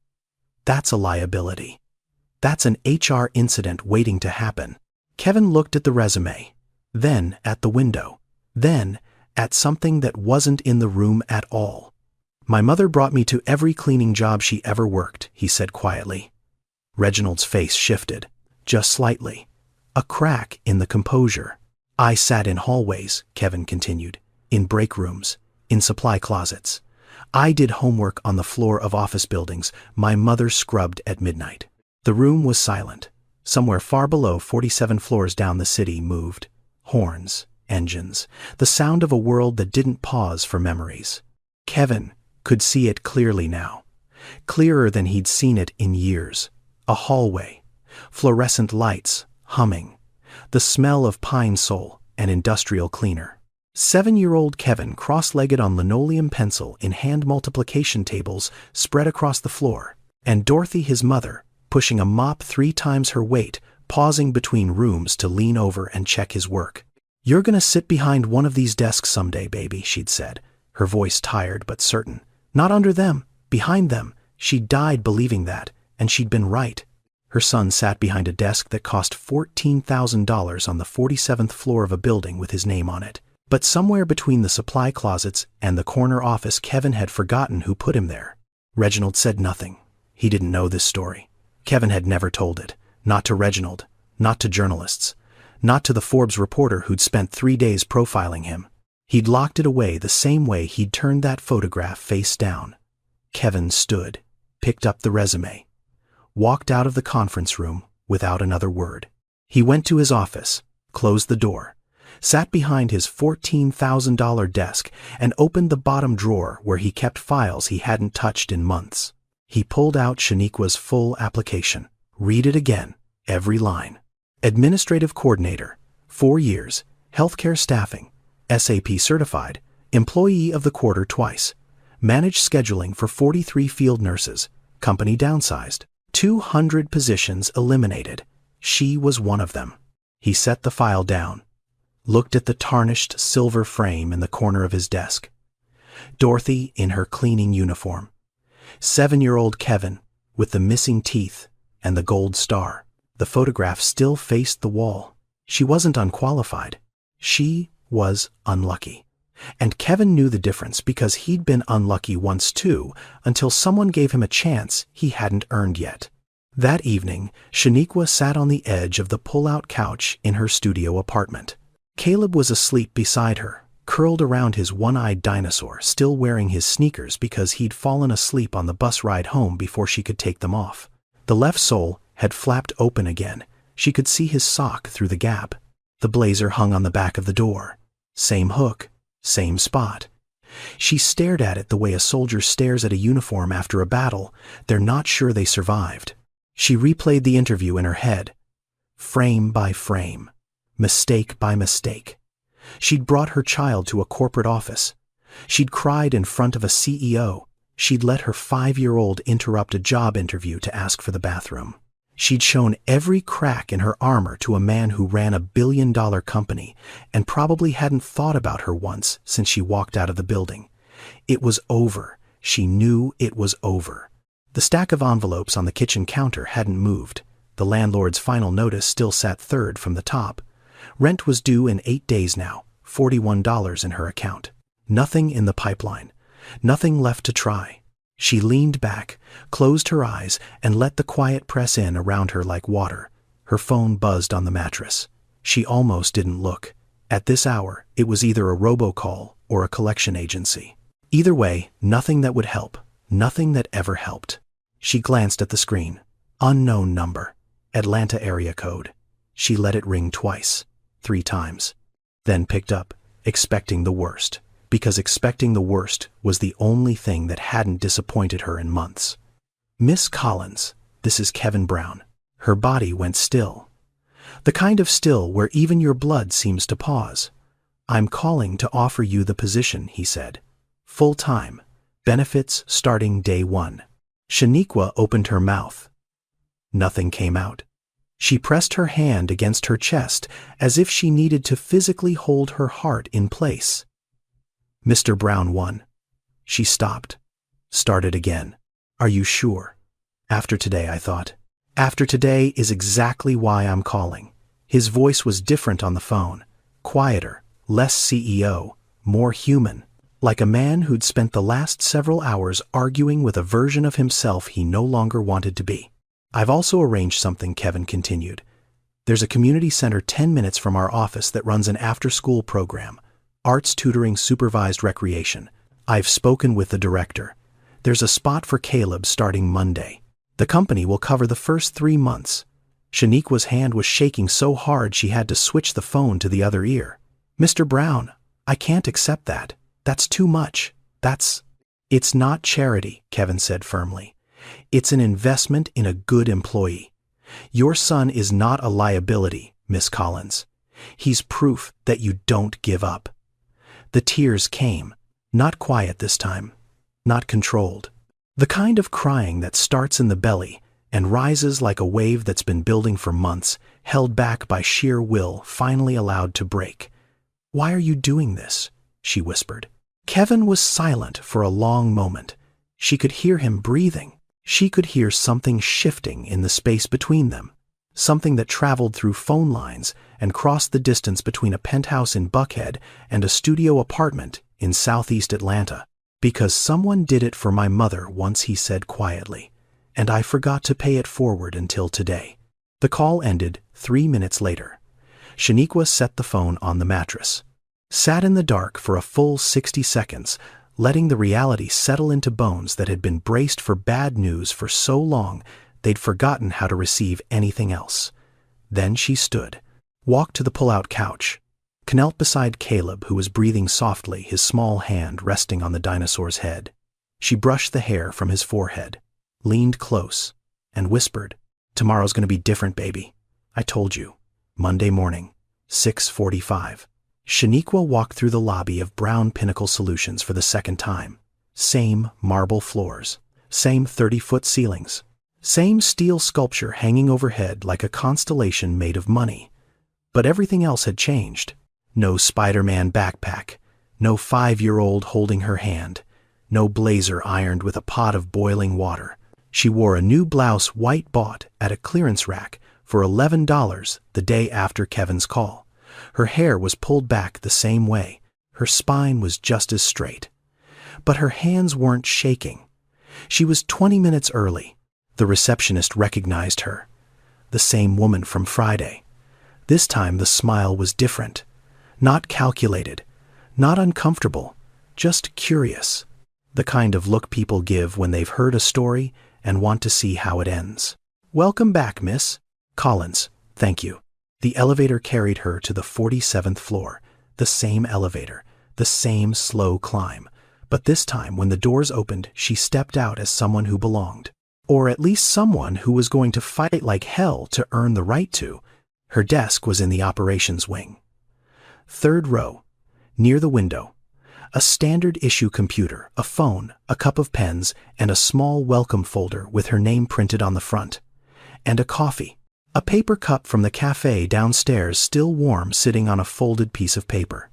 That's a liability. That's an HR incident waiting to happen." Kevin looked at the resume, then at the window, then at something that wasn't in the room at all. "My mother brought me to every cleaning job she ever worked," he said quietly. Reginald's face shifted, just slightly, a crack in the composure. "I sat in hallways," Kevin continued, "in break rooms, in supply closets. I did homework on the floor of office buildings my mother scrubbed at midnight." The room was silent. Somewhere far below 47 floors down the city moved horns, engines, the sound of a world that didn't pause for memories. Kevin could see it clearly now, clearer than he'd seen it in years. A hallway, fluorescent lights, humming, the smell of pine sol and industrial cleaner. 7-year-old Kevin cross-legged on linoleum pencil in hand multiplication tables spread across the floor, and Dorothy, his mother, pushing a mop 3 times her weight, pausing between rooms to lean over and check his work. "You're gonna sit behind one of these desks someday, baby," she'd said, her voice tired but certain. Not under them, behind them. She'd died believing that, and she'd been right. Her son sat behind a desk that cost $14,000 on the 47th floor of a building with his name on it. But somewhere between the supply closets and the corner office, Kevin had forgotten who put him there. Reginald said nothing. He didn't know this story. Kevin had never told it. Not to Reginald, not to journalists, not to the Forbes reporter who'd spent 3 days profiling him. He'd locked it away the same way he'd turned that photograph face down. Kevin stood, picked up the resume, walked out of the conference room without another word. He went to his office, closed the door, sat behind his $14,000 desk, and opened the bottom drawer where he kept files he hadn't touched in months. He pulled out Shaniqua's full application. Read it again, every line. Administrative coordinator, 4 years, healthcare staffing, SAP certified, employee of the quarter twice, managed scheduling for 43 field nurses, company downsized, 200 positions eliminated. She was one of them. He set the file down, looked at the tarnished silver frame in the corner of his desk. Dorothy in her cleaning uniform. 7-year-old Kevin with the missing teeth and the gold star. The photograph still faced the wall. She wasn't unqualified. She was unlucky. And Kevin knew the difference because he'd been unlucky once too, until someone gave him a chance he hadn't earned yet. That evening, Shaniqua sat on the edge of the pull-out couch in her studio apartment. Caleb was asleep beside her, curled around his one-eyed dinosaur, still wearing his sneakers because he'd fallen asleep on the bus ride home before she could take them off. The left sole had flapped open again. She could see his sock through the gap. The blazer hung on the back of the door. Same hook, same spot. She stared at it the way a soldier stares at a uniform after a battle. They're not sure they survived. She replayed the interview in her head, frame by frame, mistake by mistake. She'd brought her child to a corporate office. She'd cried in front of a CEO. She'd let her 5-year-old interrupt a job interview to ask for the bathroom. She'd shown every crack in her armor to a man who ran a billion-dollar company and probably hadn't thought about her once since she walked out of the building. It was over. She knew it was over. The stack of envelopes on the kitchen counter hadn't moved. The landlord's final notice still sat third from the top. Rent was due in 8 days now, $41 in her account. Nothing in the pipeline. Nothing left to try. She leaned back, closed her eyes, and let the quiet press in around her like water. Her phone buzzed on the mattress. She almost didn't look. At this hour, it was either a robocall or a collection agency. Either way, nothing that would help. Nothing that ever helped. She glanced at the screen. Unknown number. Atlanta area code. She let it ring twice, 3 times. Then picked up, expecting the worst. Because expecting the worst was the only thing that hadn't disappointed her in months. Miss Collins, this is Kevin Brown. Her body went still. The kind of still where even your blood seems to pause. I'm calling to offer you the position, he said. Full-time. Benefits starting day 1. Shaniqua opened her mouth. Nothing came out. She pressed her hand against her chest as if she needed to physically hold her heart in place. Mr. Brown won. She stopped. Started again. Are you sure? After today, I thought. After today is exactly why I'm calling. His voice was different on the phone. Quieter, less CEO, more human. Like a man who'd spent the last several hours arguing with a version of himself he no longer wanted to be. I've also arranged something, Kevin continued. There's a community center 10 minutes from our office that runs an after-school program. Arts tutoring supervised recreation. I've spoken with the director. There's a spot for Caleb starting Monday. The company will cover the first 3 months. Shaniqua's hand was shaking so hard she had to switch the phone to the other ear. Mr. Brown, I can't accept that. That's too much. It's not charity, Kevin said firmly. It's an investment in a good employee. Your son is not a liability, Miss Collins. He's proof that you don't give up. The tears came, not quiet this time, not controlled. The kind of crying that starts in the belly and rises like a wave that's been building for months, held back by sheer will, finally allowed to break. Why are you doing this? She whispered. Kevin was silent for a long moment. She could hear him breathing. She could hear something shifting in the space between them, something that traveled through phone lines and crossed the distance between a penthouse in Buckhead and a studio apartment in southeast Atlanta. "Because someone did it for my mother once," he said quietly, "and I forgot to pay it forward until today." The call ended 3 minutes later. Shaniqua set the phone on the mattress, sat in the dark for a full 60 seconds, letting the reality settle into bones that had been braced for bad news for so long they'd forgotten how to receive anything else. Then she stood, walked to the pull-out couch, knelt beside Caleb, who was breathing softly, his small hand resting on the dinosaur's head. She brushed the hair from his forehead, leaned close, and whispered, "Tomorrow's going to be different, baby. I told you. Monday morning, 6:45. Shaniqua walked through the lobby of Brown Pinnacle Solutions for the second time. Same marble floors, same 30-foot ceilings, same steel sculpture hanging overhead like a constellation made of money. But everything else had changed. No Spider-Man backpack, no 5-year-old holding her hand, no blazer ironed with a pot of boiling water. She wore a new blouse White bought at a clearance rack for $11 the day after Kevin's call. Her hair was pulled back the same way. Her spine was just as straight. But her hands weren't shaking. She was 20 minutes early. The receptionist recognized her. The same woman from Friday. This time the smile was different. Not calculated, not uncomfortable, just curious. The kind of look people give when they've heard a story and want to see how it ends. "Welcome back, Miss Collins. Thank you." The elevator carried her to the 47th floor, the same elevator, the same slow climb. But this time, when the doors opened, she stepped out as someone who belonged. Or at least someone who was going to fight like hell to earn the right to. Her desk was in the operations wing. 3rd row, near the window. A standard issue computer, a phone, a cup of pens, and a small welcome folder with her name printed on the front. And a coffee. A paper cup from the cafe downstairs, still warm, sitting on a folded piece of paper.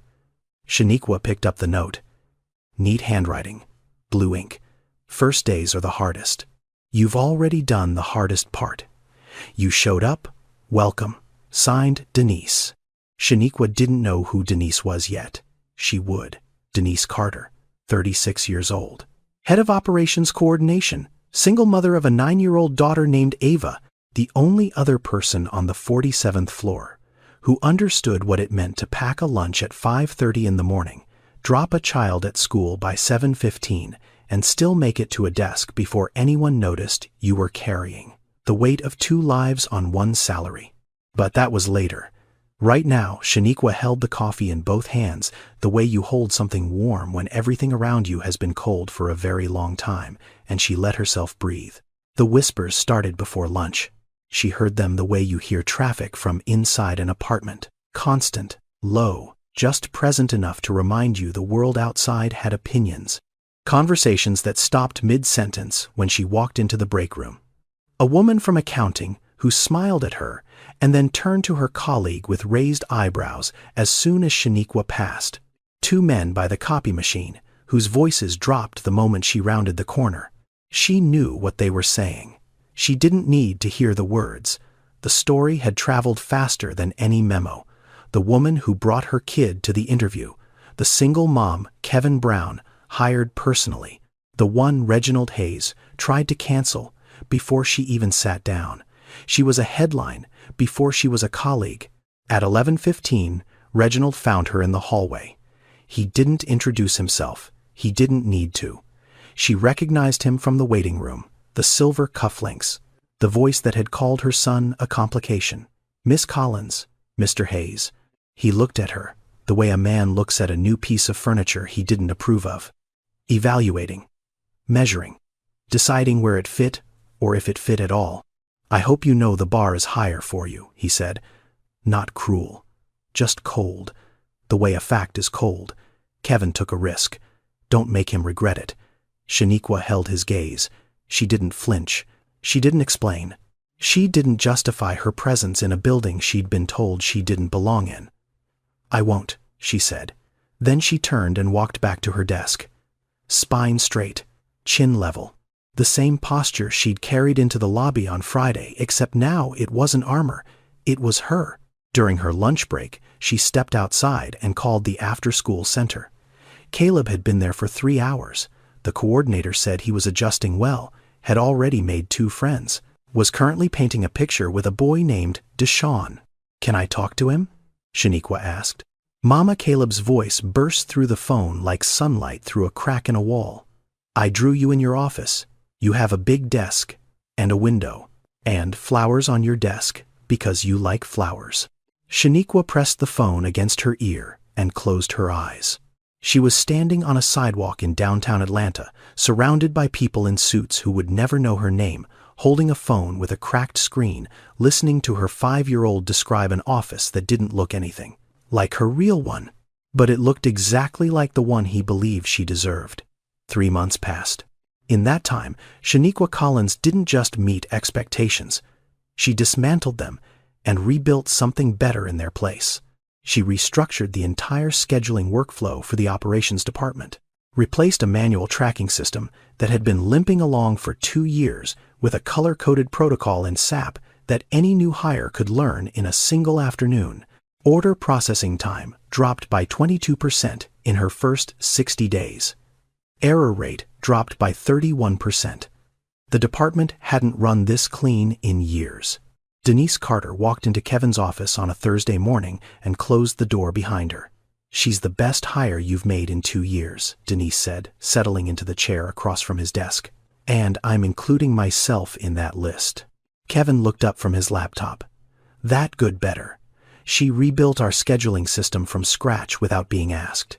Shaniqua picked up the note. Neat handwriting, blue ink. "First days are the hardest. You've already done the hardest part. You showed up. Welcome. Signed, Denise." Shaniqua didn't know who Denise was yet. She would. Denise Carter, 36 years old. Head of Operations Coordination, single mother of a 9-year-old daughter named Ava, the only other person on the 47th floor who understood what it meant to pack a lunch at 5:30 in the morning, drop a child at school by 7:15, and still make it to a desk before anyone noticed you were carrying the weight of 2 lives on one salary. But that was later. Right now, Shaniqua held the coffee in both hands, the way you hold something warm when everything around you has been cold for a very long time, and she let herself breathe. The whispers started before lunch. She heard them the way you hear traffic from inside an apartment. Constant, low, just present enough to remind you the world outside had opinions. Conversations that stopped mid-sentence when she walked into the break room. A woman from accounting who smiled at her and then turned to her colleague with raised eyebrows as soon as Shaniqua passed. 2 men by the copy machine whose voices dropped the moment she rounded the corner. She knew what they were saying. She didn't need to hear the words. The story had traveled faster than any memo. The woman who brought her kid to the interview, the single mom, Kevin Brown, hired personally, the one Reginald Hayes tried to cancel before she even sat down. She was a headline before she was a colleague. At 11:15, Reginald found her in the hallway. He didn't introduce himself. He didn't need to. She recognized him from the waiting room, the silver cufflinks, the voice that had called her son a complication. "Miss Collins, Mr. Hayes." He looked at her, the way a man looks at a new piece of furniture he didn't approve of. Evaluating, measuring, deciding where it fit or if it fit at all. "I hope you know the bar is higher for you," he said. Not cruel, just cold, the way a fact is cold. Kevin took a risk. Don't make him regret it. Shaniqua held his gaze. She didn't flinch. She didn't explain. She didn't justify her presence in a building she'd been told she didn't belong in. "I won't," she said. Then she turned and walked back to her desk. Spine straight, chin level, The same posture she'd carried into the lobby on Friday, except now it wasn't armor, it was her. During her lunch break, she stepped outside and called the after-school center. Caleb had been there for 3 hours. The coordinator said he was adjusting well, had already made 2 friends, was currently painting a picture with a boy named Deshaun. "Can I talk to him?" Shaniqua asked. Mama Caleb's voice burst through the phone like sunlight through a crack in a wall. "I drew you in your office. You have a big desk, and a window, and flowers on your desk, because you like flowers." Shaniqua pressed the phone against her ear and closed her eyes. She was standing on a sidewalk in downtown Atlanta, surrounded by people in suits who would never know her name, holding a phone with a cracked screen, listening to her 5-year-old describe an office that didn't look anything like her real one, but it looked exactly like the one he believed she deserved. 3 months passed. In that time, Shaniqua Collins didn't just meet expectations. She dismantled them and rebuilt something better in their place. She restructured the entire scheduling workflow for the operations department, replaced a manual tracking system that had been limping along for 2 years with a color-coded protocol in SAP that any new hire could learn in a single afternoon. Order processing time dropped by 22% in her first 60 days. Error rate dropped by 31%. The department hadn't run this clean in years. Denise Carter walked into Kevin's office on a Thursday morning and closed the door behind her. "She's the best hire you've made in 2 years, Denise said, settling into the chair across from his desk. "And I'm including myself in that list." Kevin looked up from his laptop. "That good better. She rebuilt our scheduling system from scratch without being asked.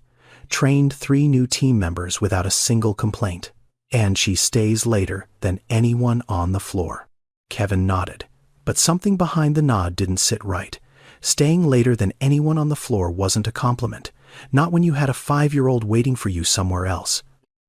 Trained 3 new team members without a single complaint. And she stays later than anyone on the floor." Kevin nodded, but something behind the nod didn't sit right. Staying later than anyone on the floor wasn't a compliment, not when you had a 5-year-old waiting for you somewhere else.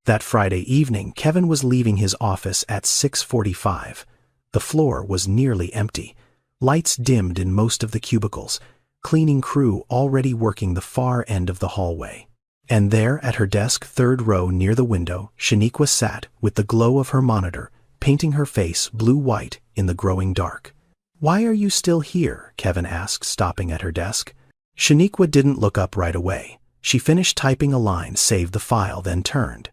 That Friday evening, Kevin was leaving his office at 6:45. The floor was nearly empty. Lights dimmed in most of the cubicles, cleaning crew already working the far end of the hallway. And there, at her desk, 3rd row near the window, Shaniqua sat with the glow of her monitor, painting her face blue-white in the growing dark. "Why are you still here?" Kevin asked, stopping at her desk. Shaniqua didn't look up right away. She finished typing a line, saved the file, then turned.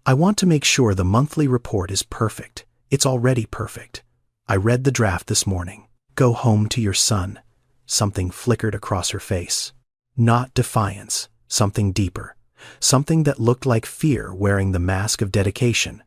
"I want to make sure the monthly report is perfect. It's already perfect. I read the draft this morning. Go home to your son." Something flickered across her face. Not defiance, something deeper. Something that looked like fear wearing the mask of dedication.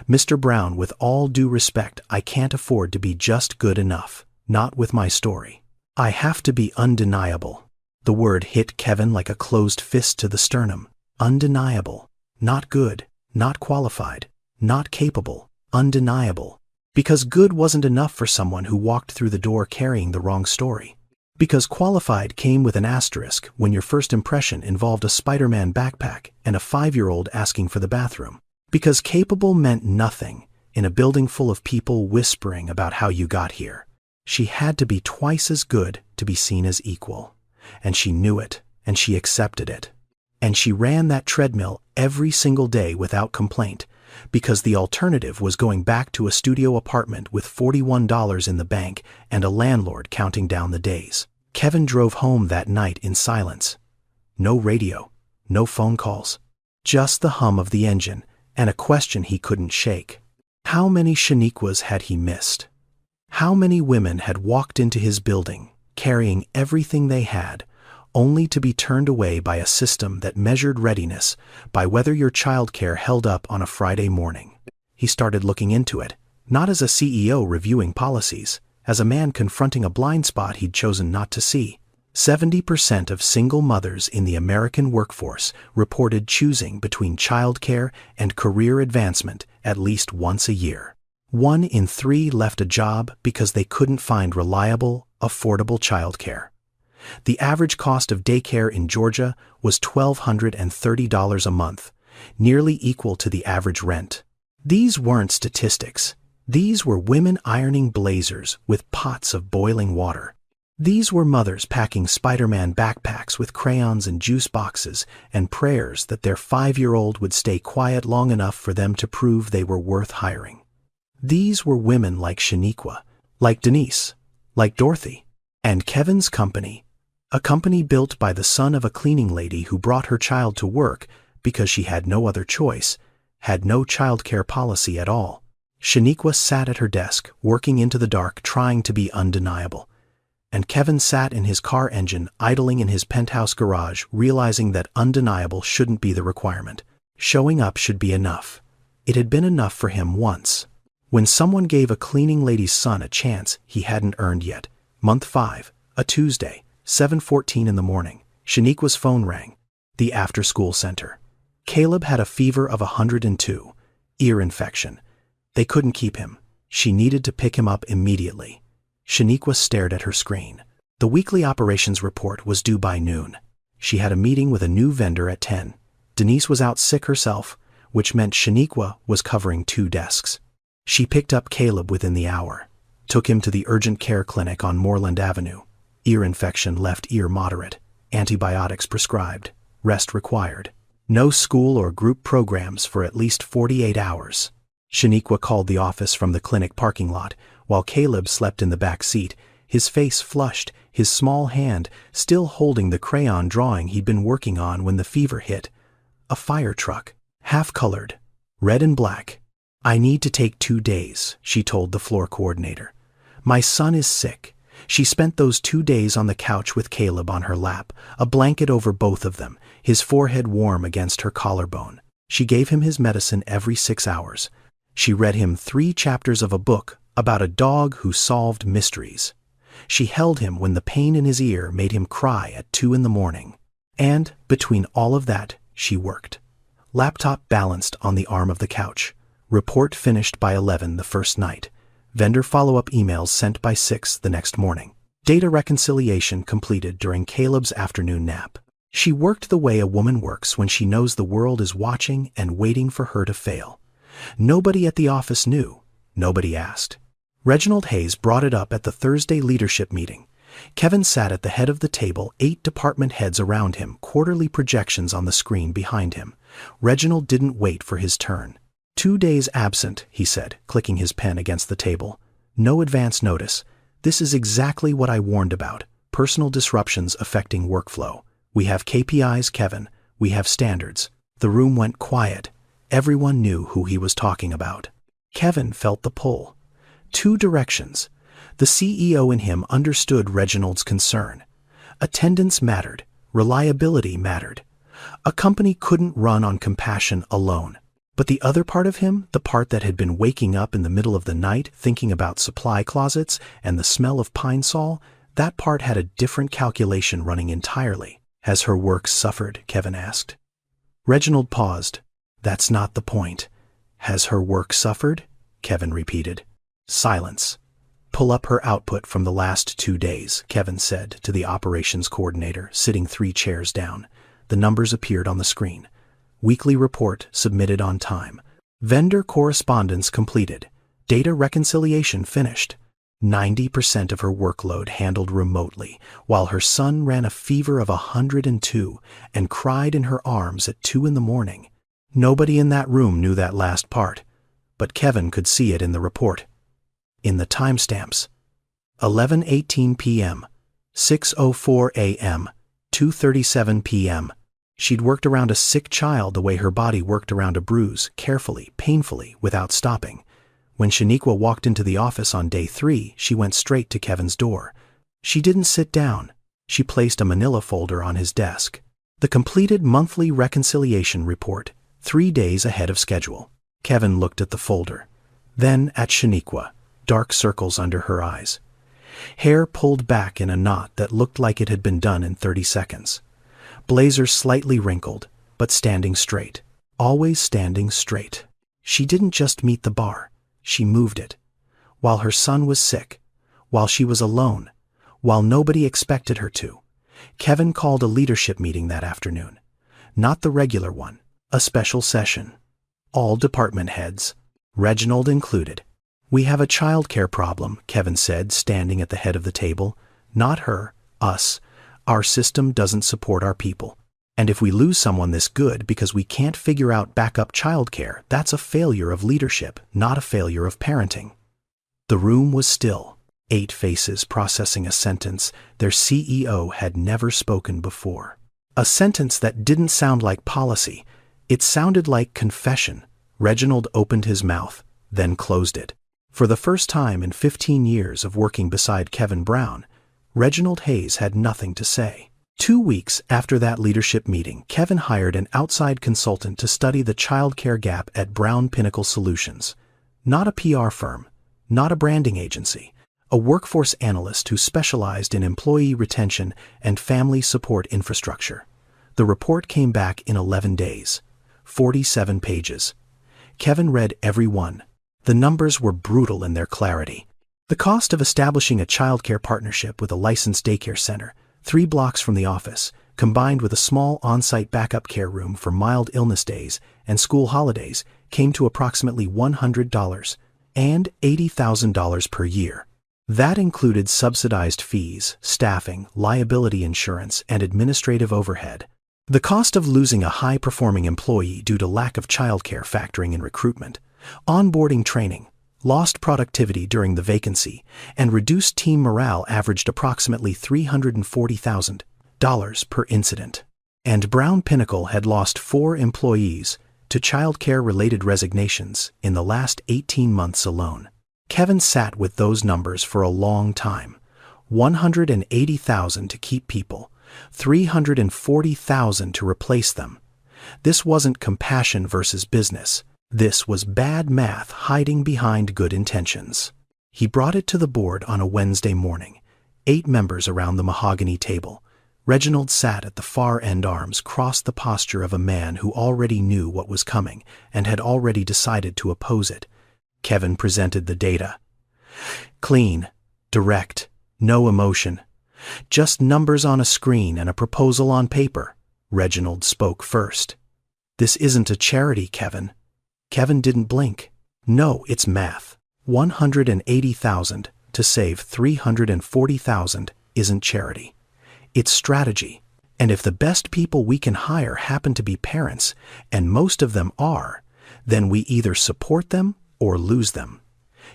"Mr. Brown, with all due respect, I can't afford to be just good enough. Not with my story. I have to be undeniable." The word hit Kevin like a closed fist to the sternum. Undeniable. Not good. Not qualified. Not capable. Undeniable. Because good wasn't enough for someone who walked through the door carrying the wrong story. Because qualified came with an asterisk when your first impression involved a Spider-Man backpack and a 5-year-old asking for the bathroom. Because capable meant nothing in a building full of people whispering about how you got here. She had to be twice as good to be seen as equal. And she knew it, and she accepted it. And she ran that treadmill every single day without complaint, because the alternative was going back to a studio apartment with $41 in the bank and a landlord counting down the days. Kevin drove home that night in silence. No radio, no phone calls. Just the hum of the engine and a question he couldn't shake. How many Shaniquas had he missed? How many women had walked into his building, carrying everything they had, only to be turned away by a system that measured readiness by whether your childcare held up on a Friday morning? He started looking into it, not as a CEO reviewing policies, as a man confronting a blind spot he'd chosen not to see. 70% of single mothers in the American workforce reported choosing between childcare and career advancement at least once a year. 1 in 3 left a job because they couldn't find reliable, affordable childcare. The average cost of daycare in Georgia was $1,230 a month, nearly equal to the average rent. These weren't statistics. These were women ironing blazers with pots of boiling water. These were mothers packing Spider-Man backpacks with crayons and juice boxes and prayers that their 5-year-old would stay quiet long enough for them to prove they were worth hiring. These were women like Shaniqua, like Denise, like Dorothy, and Kevin's company, a company built by the son of a cleaning lady who brought her child to work because she had no other choice, had no childcare policy at all. Shaniqua sat at her desk, working into the dark, trying to be undeniable. And Kevin sat in his car engine, idling in his penthouse garage, realizing that undeniable shouldn't be the requirement. Showing up should be enough. It had been enough for him once, when someone gave a cleaning lady's son a chance he hadn't earned yet. Month 5, a Tuesday, 7:14 in the morning. Shaniqua's phone rang. The after-school center. Caleb had a fever of 102, ear infection. They couldn't keep him. She needed to pick him up immediately. Shaniqua stared at her screen. The weekly operations report was due by noon. She had a meeting with a new vendor at 10. Denise was out sick herself, which meant Shaniqua was covering 2 desks. She picked up Caleb within the hour, took him to the urgent care clinic on Moreland Avenue. Ear infection, left ear moderate, antibiotics prescribed, rest required. No school or group programs for at least 48 hours. Shaniqua called the office from the clinic parking lot, while Caleb slept in the back seat, his face flushed, his small hand still holding the crayon drawing he'd been working on when the fever hit. A fire truck, half-colored, red and black. "I need to take 2 days," she told the floor coordinator. "My son is sick." She spent those 2 days on the couch with Caleb on her lap, a blanket over both of them, his forehead warm against her collarbone. She gave him his medicine every 6 hours. She read him 3 chapters of a book about a dog who solved mysteries. She held him when the pain in his ear made him cry at 2 in the morning. And, between all of that, she worked. Laptop balanced on the arm of the couch. Report finished by 11 the first night. Vendor follow-up emails sent by 6 the next morning. Data reconciliation completed during Caleb's afternoon nap. She worked the way a woman works when she knows the world is watching and waiting for her to fail. Nobody at the office knew. Nobody asked. Reginald Hayes brought it up at the Thursday leadership meeting. Kevin sat at the head of the table, 8 department heads around him, quarterly projections on the screen behind him. Reginald didn't wait for his turn. 2 days absent, he said, clicking his pen against the table. No advance notice. This is exactly what I warned about. Personal disruptions affecting workflow. We have KPIs, Kevin. We have standards. The room went quiet. Everyone knew who he was talking about. Kevin felt the pull. 2 directions. The CEO in him understood Reginald's concern. Attendance mattered. Reliability mattered. A company couldn't run on compassion alone. But the other part of him, the part that had been waking up in the middle of the night thinking about supply closets and the smell of pine sol, that part had a different calculation running entirely. "Has her work suffered?" Kevin asked. Reginald paused. "That's not the point." "Has her work suffered?" Kevin repeated. Silence. "Pull up her output from the last 2 days," Kevin said to the operations coordinator, sitting 3 chairs down. The numbers appeared on the screen. Weekly report submitted on time. Vendor correspondence completed. Data reconciliation finished. 90% of her workload handled remotely, while her son ran a fever of 102 and cried in her arms at 2 in the morning. Nobody in that room knew that last part, but Kevin could see it in the report. In the timestamps. 11:18 p.m., 6:04 a.m., 2:37 p.m. She'd worked around a sick child the way her body worked around a bruise, carefully, painfully, without stopping. When Shaniqua walked into the office on day 3, she went straight to Kevin's door. She didn't sit down. She placed a manila folder on his desk. The completed monthly reconciliation report, 3 days ahead of schedule. Kevin looked at the folder. Then at Shaniqua, dark circles under her eyes. Hair pulled back in a knot that looked like it had been done in 30 seconds. Blazer slightly wrinkled, but standing straight. Always standing straight. She didn't just meet the bar. She moved it. While her son was sick, while she was alone, while nobody expected her to. Kevin called a leadership meeting that afternoon. Not the regular one, a special session. All department heads, Reginald included. "We have a childcare problem," Kevin said, standing at the head of the table. not her, us. Our system doesn't support our people. And if we lose someone this good because we can't figure out backup childcare, that's a failure of leadership, not a failure of parenting. The room was still. 8 faces processing a sentence their CEO had never spoken before. A sentence that didn't sound like policy. It sounded like confession. Reginald opened his mouth, then closed it. For the first time in 15 years of working beside Kevin Brown, Reginald Hayes had nothing to say. 2 weeks after that leadership meeting, Kevin hired an outside consultant to study the childcare gap at Brown Pinnacle Solutions. Not a PR firm, not a branding agency, a workforce analyst who specialized in employee retention and family support infrastructure. The report came back in 11 days, 47 pages. Kevin read every one. The numbers were brutal in their clarity. The cost of establishing a childcare partnership with a licensed daycare center, 3 blocks from the office, combined with a small on-site backup care room for mild illness days and school holidays, came to approximately $100 and $80,000 per year. That included subsidized fees, staffing, liability insurance, and administrative overhead. The cost of losing a high-performing employee due to lack of childcare factoring in recruitment, onboarding training, lost productivity during the vacancy, and reduced team morale averaged approximately $340,000 per incident. And Brown Pinnacle had lost 4 employees to childcare-related resignations in the last 18 months alone. Kevin sat with those numbers for a long time. $180,000 to keep people, $340,000 to replace them. This wasn't compassion versus business. This was bad math hiding behind good intentions. He brought it to the board on a Wednesday morning. 8 members around the mahogany table. Reginald sat at the far end, arms crossed, the posture of a man who already knew what was coming and had already decided to oppose it. Kevin presented the data. Clean, direct, no emotion. Just numbers on a screen and a proposal on paper. Reginald spoke first. This isn't a charity, Kevin. Kevin didn't blink. No, it's math. $180,000 to save $340,000 isn't charity. It's strategy. And if the best people we can hire happen to be parents, and most of them are, then we either support them or lose them.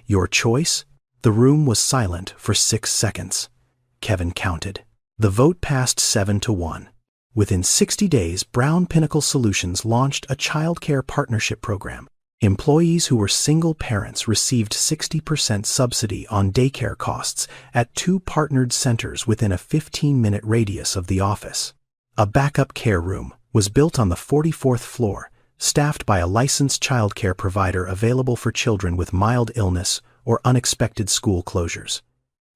Your choice? The room was silent for 6 seconds. Kevin counted. The vote passed 7-1. Within 60 days, Brown Pinnacle Solutions launched a childcare partnership program. Employees who were single parents received 60% subsidy on daycare costs at 2 partnered centers within a 15-minute radius of the office. A backup care room was built on the 44th floor, staffed by a licensed childcare provider available for children with mild illness or unexpected school closures.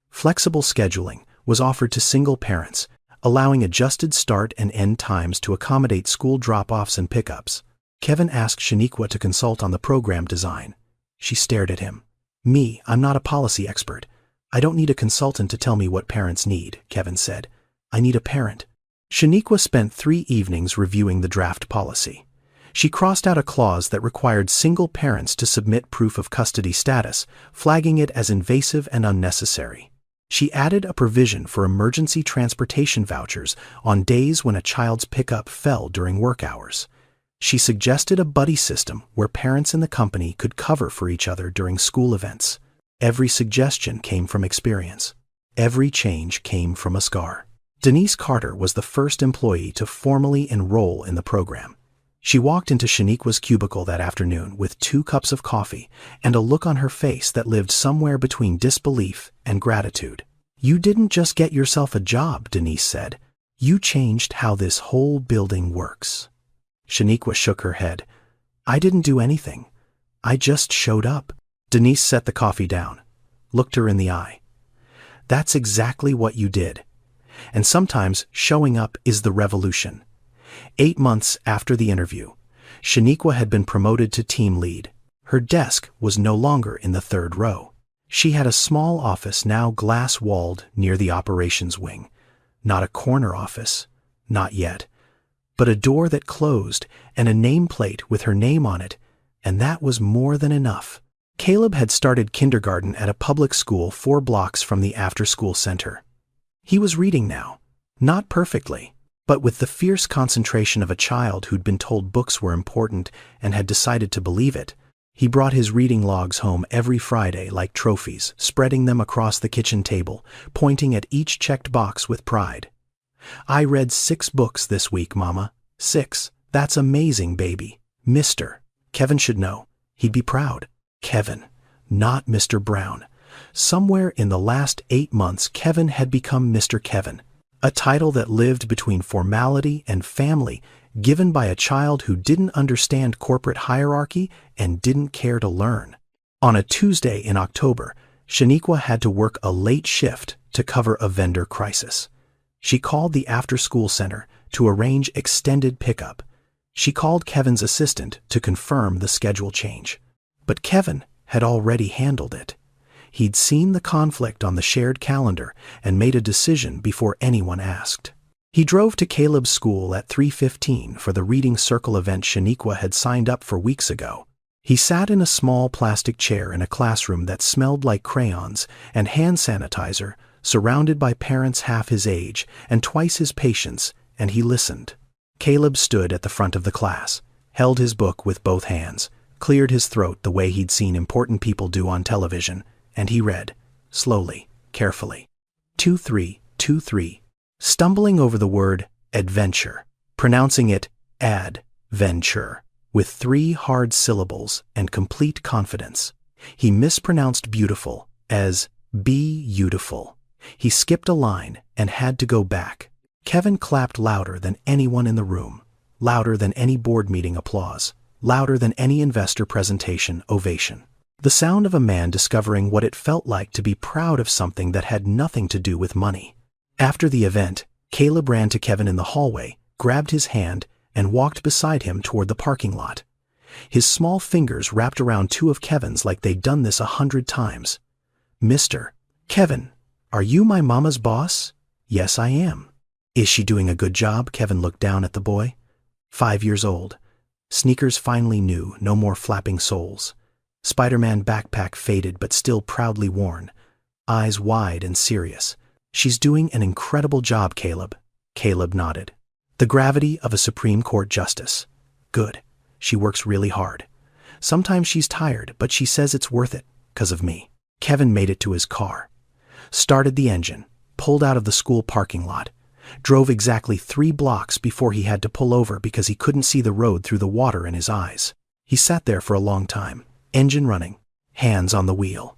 Flexible scheduling was offered to single parents, allowing adjusted start and end times to accommodate school drop-offs and pickups. Kevin asked Shaniqua to consult on the program design. She stared at him. Me, I'm not a policy expert. I don't need a consultant to tell me what parents need, Kevin said. I need a parent. Shaniqua spent 3 evenings reviewing the draft policy. She crossed out a clause that required single parents to submit proof of custody status, flagging it as invasive and unnecessary. She added a provision for emergency transportation vouchers on days when a child's pickup fell during work hours. She suggested a buddy system where parents in the company could cover for each other during school events. Every suggestion came from experience. Every change came from a scar. Denise Carter was the first employee to formally enroll in the program. She walked into Shaniqua's cubicle that afternoon with 2 cups of coffee and a look on her face that lived somewhere between disbelief and gratitude. You didn't just get yourself a job, Denise said. You changed how this whole building works. Shaniqua shook her head. I didn't do anything. I just showed up. Denise set the coffee down, looked her in the eye. That's exactly what you did. And sometimes showing up is the revolution. 8 months after the interview, Shaniqua had been promoted to team lead. Her desk was no longer in the 3rd row. She had a small office now glass-walled near the operations wing. Not a corner office, not yet, but a door that closed and a nameplate with her name on it, and that was more than enough. Caleb had started kindergarten at a public school 4 blocks from the after-school center. He was reading now. Not perfectly, but with the fierce concentration of a child who'd been told books were important and had decided to believe it. He brought his reading logs home every Friday like trophies, spreading them across the kitchen table, pointing at each checked box with pride. "I read 6 books this week, Mama. 6. That's amazing, baby. Mr. Kevin should know. He'd be proud. Kevin, not Mr. Brown. Somewhere in the last 8 months, Kevin had become Mr. Kevin, a title that lived between formality and family, given by a child who didn't understand corporate hierarchy and didn't care to learn. On a Tuesday in October, Shaniqua had to work a late shift to cover a vendor crisis. She called the after-school center to arrange extended pickup. She called Kevin's assistant to confirm the schedule change. But Kevin had already handled it. He'd seen the conflict on the shared calendar and made a decision before anyone asked. He drove to Caleb's school at 3:15 for the reading circle event Shaniqua had signed up for weeks ago. He sat in a small plastic chair in a classroom that smelled like crayons and hand sanitizer, surrounded by parents half his age and twice his patience, and he listened. Caleb stood at the front of the class, held his book with both hands, cleared his throat the way he'd seen important people do on television, and he read, slowly, carefully. 2323, stumbling over the word adventure, pronouncing it ad-venture, with 3 hard syllables and complete confidence. He mispronounced beautiful as be-beautiful. He skipped a line and had to go back. Kevin clapped louder than anyone in the room, louder than any board meeting applause, louder than any investor presentation ovation. The sound of a man discovering what it felt like to be proud of something that had nothing to do with money. After the event, Caleb ran to Kevin in the hallway, grabbed his hand, and walked beside him toward the parking lot. His small fingers wrapped around 2 of Kevin's like they'd done this 100 times. "Mr. Kevin, are you my mama's boss?" "Yes, I am." "Is she doing a good job?" Kevin looked down at the boy. 5 years old. Sneakers finally new, no more flapping soles. Spider-Man backpack faded but still proudly worn. Eyes wide and serious. "She's doing an incredible job, Caleb." Caleb nodded. "The gravity of a Supreme Court justice." "Good. She works really hard. Sometimes she's tired, but she says it's worth it, 'cause of me." Kevin made it to his car, started the engine, pulled out of the school parking lot, drove exactly 3 blocks before he had to pull over because he couldn't see the road through the water in his eyes. He sat there for a long time, engine running, hands on the wheel.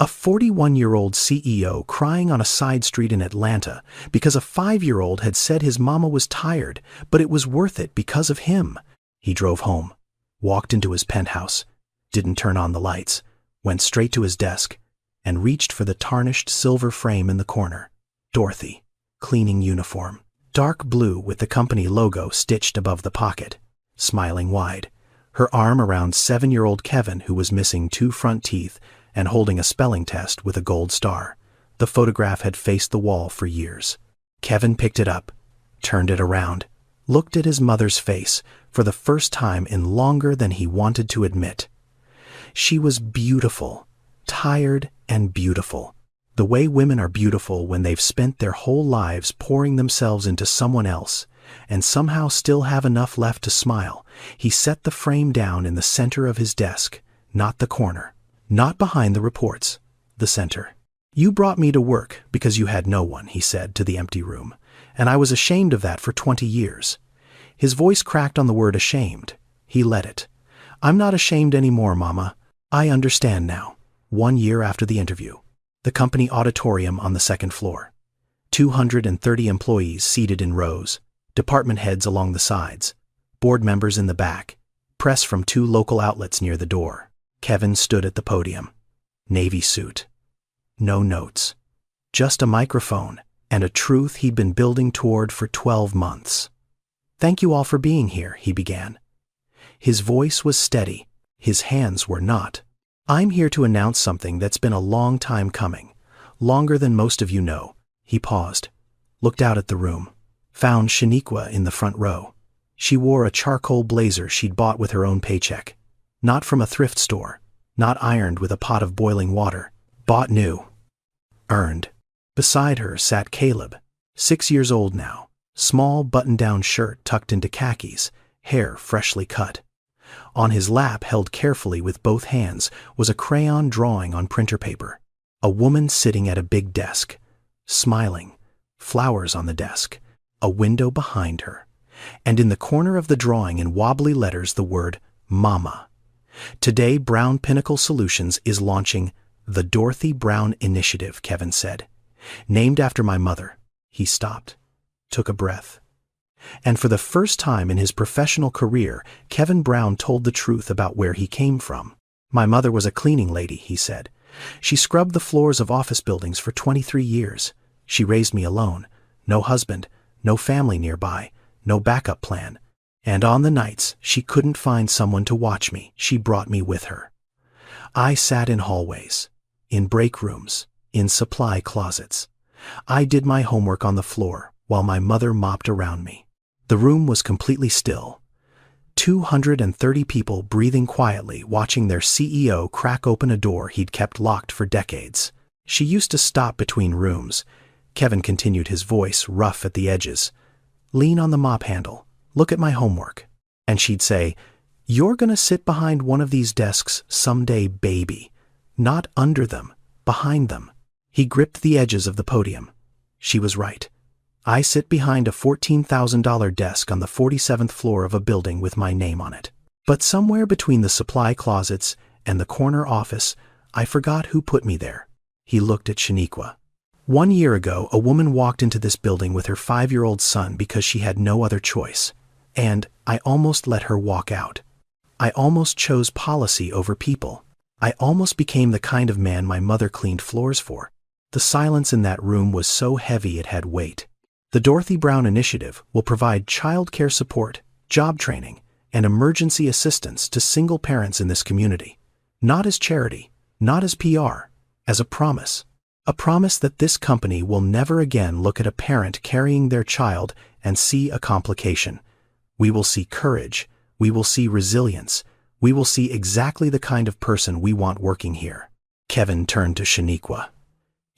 A 41-year-old CEO crying on a side street in Atlanta because a 5-year-old had said his mama was tired, but it was worth it because of him. He drove home, walked into his penthouse, didn't turn on the lights, went straight to his desk, and reached for the tarnished silver frame in the corner. Dorothy, cleaning uniform, dark blue with the company logo stitched above the pocket, smiling wide, her arm around 7-year-old Kevin, who was missing 2 front teeth and holding a spelling test with a gold star. The photograph had faced the wall for years. Kevin picked it up, turned it around, looked at his mother's face for the first time in longer than he wanted to admit. She was beautiful, tired and beautiful. The way women are beautiful when they've spent their whole lives pouring themselves into someone else and somehow still have enough left to smile. He set the frame down in the center of his desk, not the corner, not behind the reports, the center. "You brought me to work because you had no one," he said to the empty room, "and I was ashamed of that for 20 years. His voice cracked on the word ashamed. He let it. "I'm not ashamed anymore, Mama. I understand now." 1 year after the interview. The company auditorium on the 2nd floor. 230 employees seated in rows, department heads along the sides, board members in the back, press from 2 local outlets near the door. Kevin stood at the podium. Navy suit. No notes. Just a microphone and a truth he'd been building toward for 12 months. "Thank you all for being here," he began. His voice was steady. His hands were not. "I'm here to announce something that's been a long time coming, longer than most of you know." He paused, looked out at the room, found Shaniqua in the front row. She wore a charcoal blazer she'd bought with her own paycheck. Not from a thrift store, not ironed with a pot of boiling water. Bought new. Earned. Beside her sat Caleb, 6 years old now, small button-down shirt tucked into khakis, hair freshly cut. On his lap, held carefully with both hands, was a crayon drawing on printer paper. A woman sitting at a big desk, smiling, flowers on the desk, a window behind her, and in the corner of the drawing in wobbly letters the word Mama. Today, Brown Pinnacle Solutions is launching the Dorothy Brown Initiative, Kevin said. Named after my mother. He stopped, took a breath. And for the first time in his professional career, Kevin Brown told the truth about where he came from. My mother was a cleaning lady, he said. She scrubbed the floors of office buildings for 23 years. She raised me alone. No husband, no family nearby, no backup plan. And on the nights she couldn't find someone to watch me, she brought me with her. I sat in hallways, in break rooms, in supply closets. I did my homework on the floor while my mother mopped around me. The room was completely still. 230 people breathing quietly, watching their CEO crack open a door he'd kept locked for decades. She used to stop between rooms. Kevin continued, his voice rough at the edges. Lean on the mop handle. Look at my homework. And she'd say, "You're gonna sit behind one of these desks someday, baby. Not under them, behind them." He gripped the edges of the podium. She was right. I sit behind a $14,000 desk on the 47th floor of a building with my name on it. But somewhere between the supply closets and the corner office, I forgot who put me there. He looked at Shaniqua. 1 year ago, a woman walked into this building with her 5-year-old son because she had no other choice. And I almost let her walk out. I almost chose policy over people. I almost became the kind of man my mother cleaned floors for. The silence in that room was so heavy it had weight. The Dorothy Brown Initiative will provide child care support, job training, and emergency assistance to single parents in this community. Not as charity, not as PR, as a promise. A promise that this company will never again look at a parent carrying their child and see a complication. We will see courage. We will see resilience. We will see exactly the kind of person we want working here. Kevin turned to Shaniqua.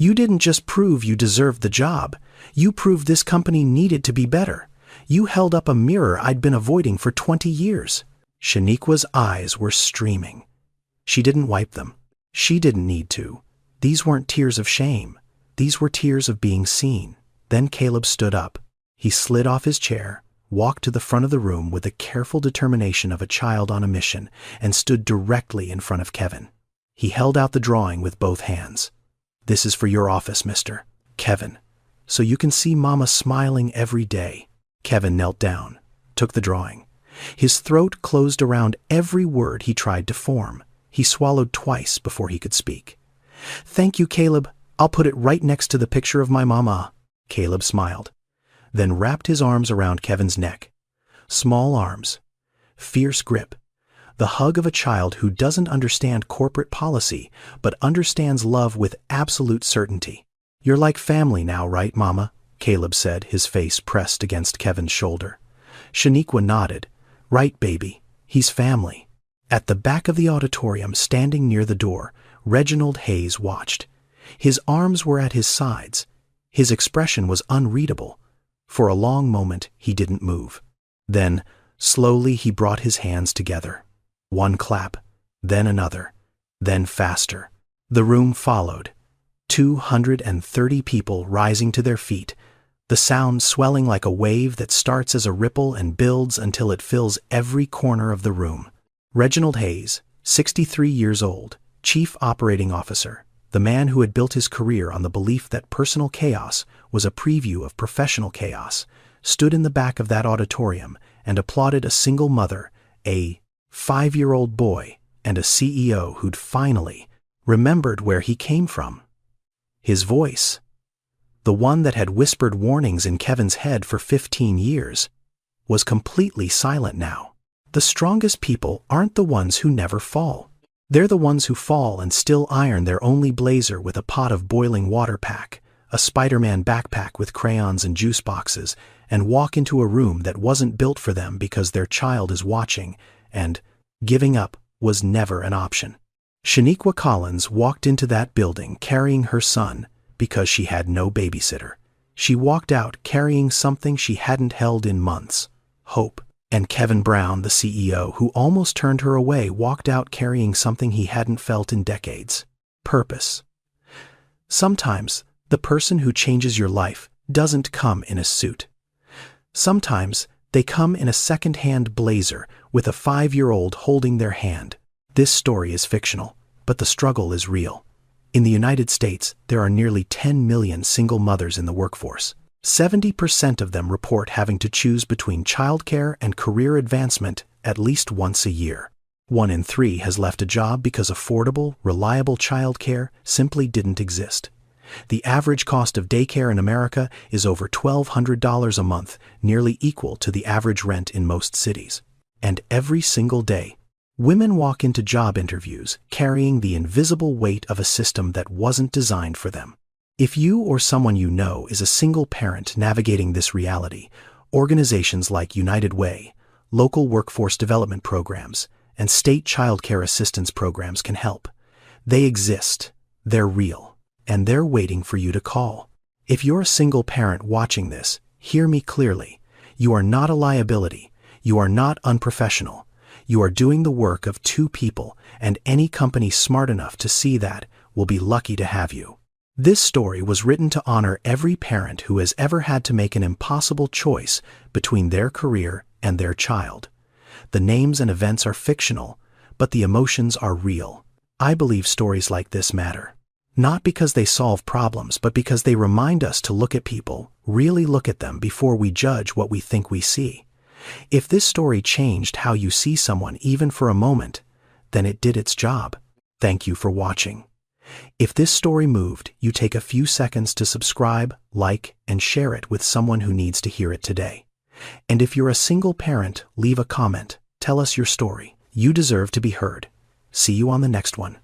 You didn't just prove you deserved the job. You proved this company needed to be better. You held up a mirror I'd been avoiding for 20 years. Shaniqua's eyes were streaming. She didn't wipe them. She didn't need to. These weren't tears of shame. These were tears of being seen. Then Caleb stood up. He slid off his chair, walked to the front of the room with the careful determination of a child on a mission, and stood directly in front of Kevin. He held out the drawing with both hands. This is for your office, Mr. Kevin, so you can see Mama smiling every day. Kevin knelt down, took the drawing. His throat closed around every word he tried to form. He swallowed twice before he could speak. Thank you, Caleb. I'll put it right next to the picture of my mama. Caleb smiled, then wrapped his arms around Kevin's neck. Small arms, fierce grip. The hug of a child who doesn't understand corporate policy, but understands love with absolute certainty. You're like family now, right, Mama? Caleb said, his face pressed against Kevin's shoulder. Shaniqua nodded. Right, baby. He's family. At the back of the auditorium, standing near the door, Reginald Hayes watched. His arms were at his sides. His expression was unreadable. For a long moment, he didn't move. Then, slowly, he brought his hands together. One clap, then another, then faster. The room followed. 230 people rising to their feet, the sound swelling like a wave that starts as a ripple and builds until it fills every corner of the room. Reginald Hayes, 63 years old, Chief Operating Officer, the man who had built his career on the belief that personal chaos was a preview of professional chaos, stood in the back of that auditorium and applauded a single mother, a 5-year-old boy, and a CEO who'd finally remembered where he came from. His voice, the one that had whispered warnings in Kevin's head for 15 years, was completely silent now. The strongest people aren't the ones who never fall. They're the ones who fall and still iron their only blazer with a pot of boiling water pack, a Spider-Man backpack with crayons and juice boxes, and walk into a room that wasn't built for them because their child is watching, and giving up was never an option. Shaniqua Collins walked into that building carrying her son, because she had no babysitter. She walked out carrying something she hadn't held in months: hope. And Kevin Brown, the CEO, who almost turned her away, walked out carrying something he hadn't felt in decades: purpose. Sometimes, the person who changes your life doesn't come in a suit. Sometimes, they come in a second-hand blazer with a 5-year-old holding their hand. This story is fictional, but the struggle is real. In the United States, there are nearly 10 million single mothers in the workforce. 70% of them report having to choose between childcare and career advancement at least once a year. 1 in 3 has left a job because affordable, reliable childcare simply didn't exist. The average cost of daycare in America is over $1,200 a month, nearly equal to the average rent in most cities. And every single day, women walk into job interviews carrying the invisible weight of a system that wasn't designed for them. If you or someone you know is a single parent navigating this reality, organizations like United Way, local workforce development programs, and state childcare assistance programs can help. They exist, they're real, and they're waiting for you to call. If you're a single parent watching this, hear me clearly. You are not a liability. You are not unprofessional. You are doing the work of 2 people, and any company smart enough to see that will be lucky to have you. This story was written to honor every parent who has ever had to make an impossible choice between their career and their child. The names and events are fictional, but the emotions are real. I believe stories like this matter. Not because they solve problems, but because they remind us to look at people, really look at them before we judge what we think we see. If this story changed how you see someone even for a moment, then it did its job. Thank you for watching. If this story moved, you take a few seconds to subscribe, like, and share it with someone who needs to hear it today. And if you're a single parent, leave a comment. Tell us your story. You deserve to be heard. See you on the next one.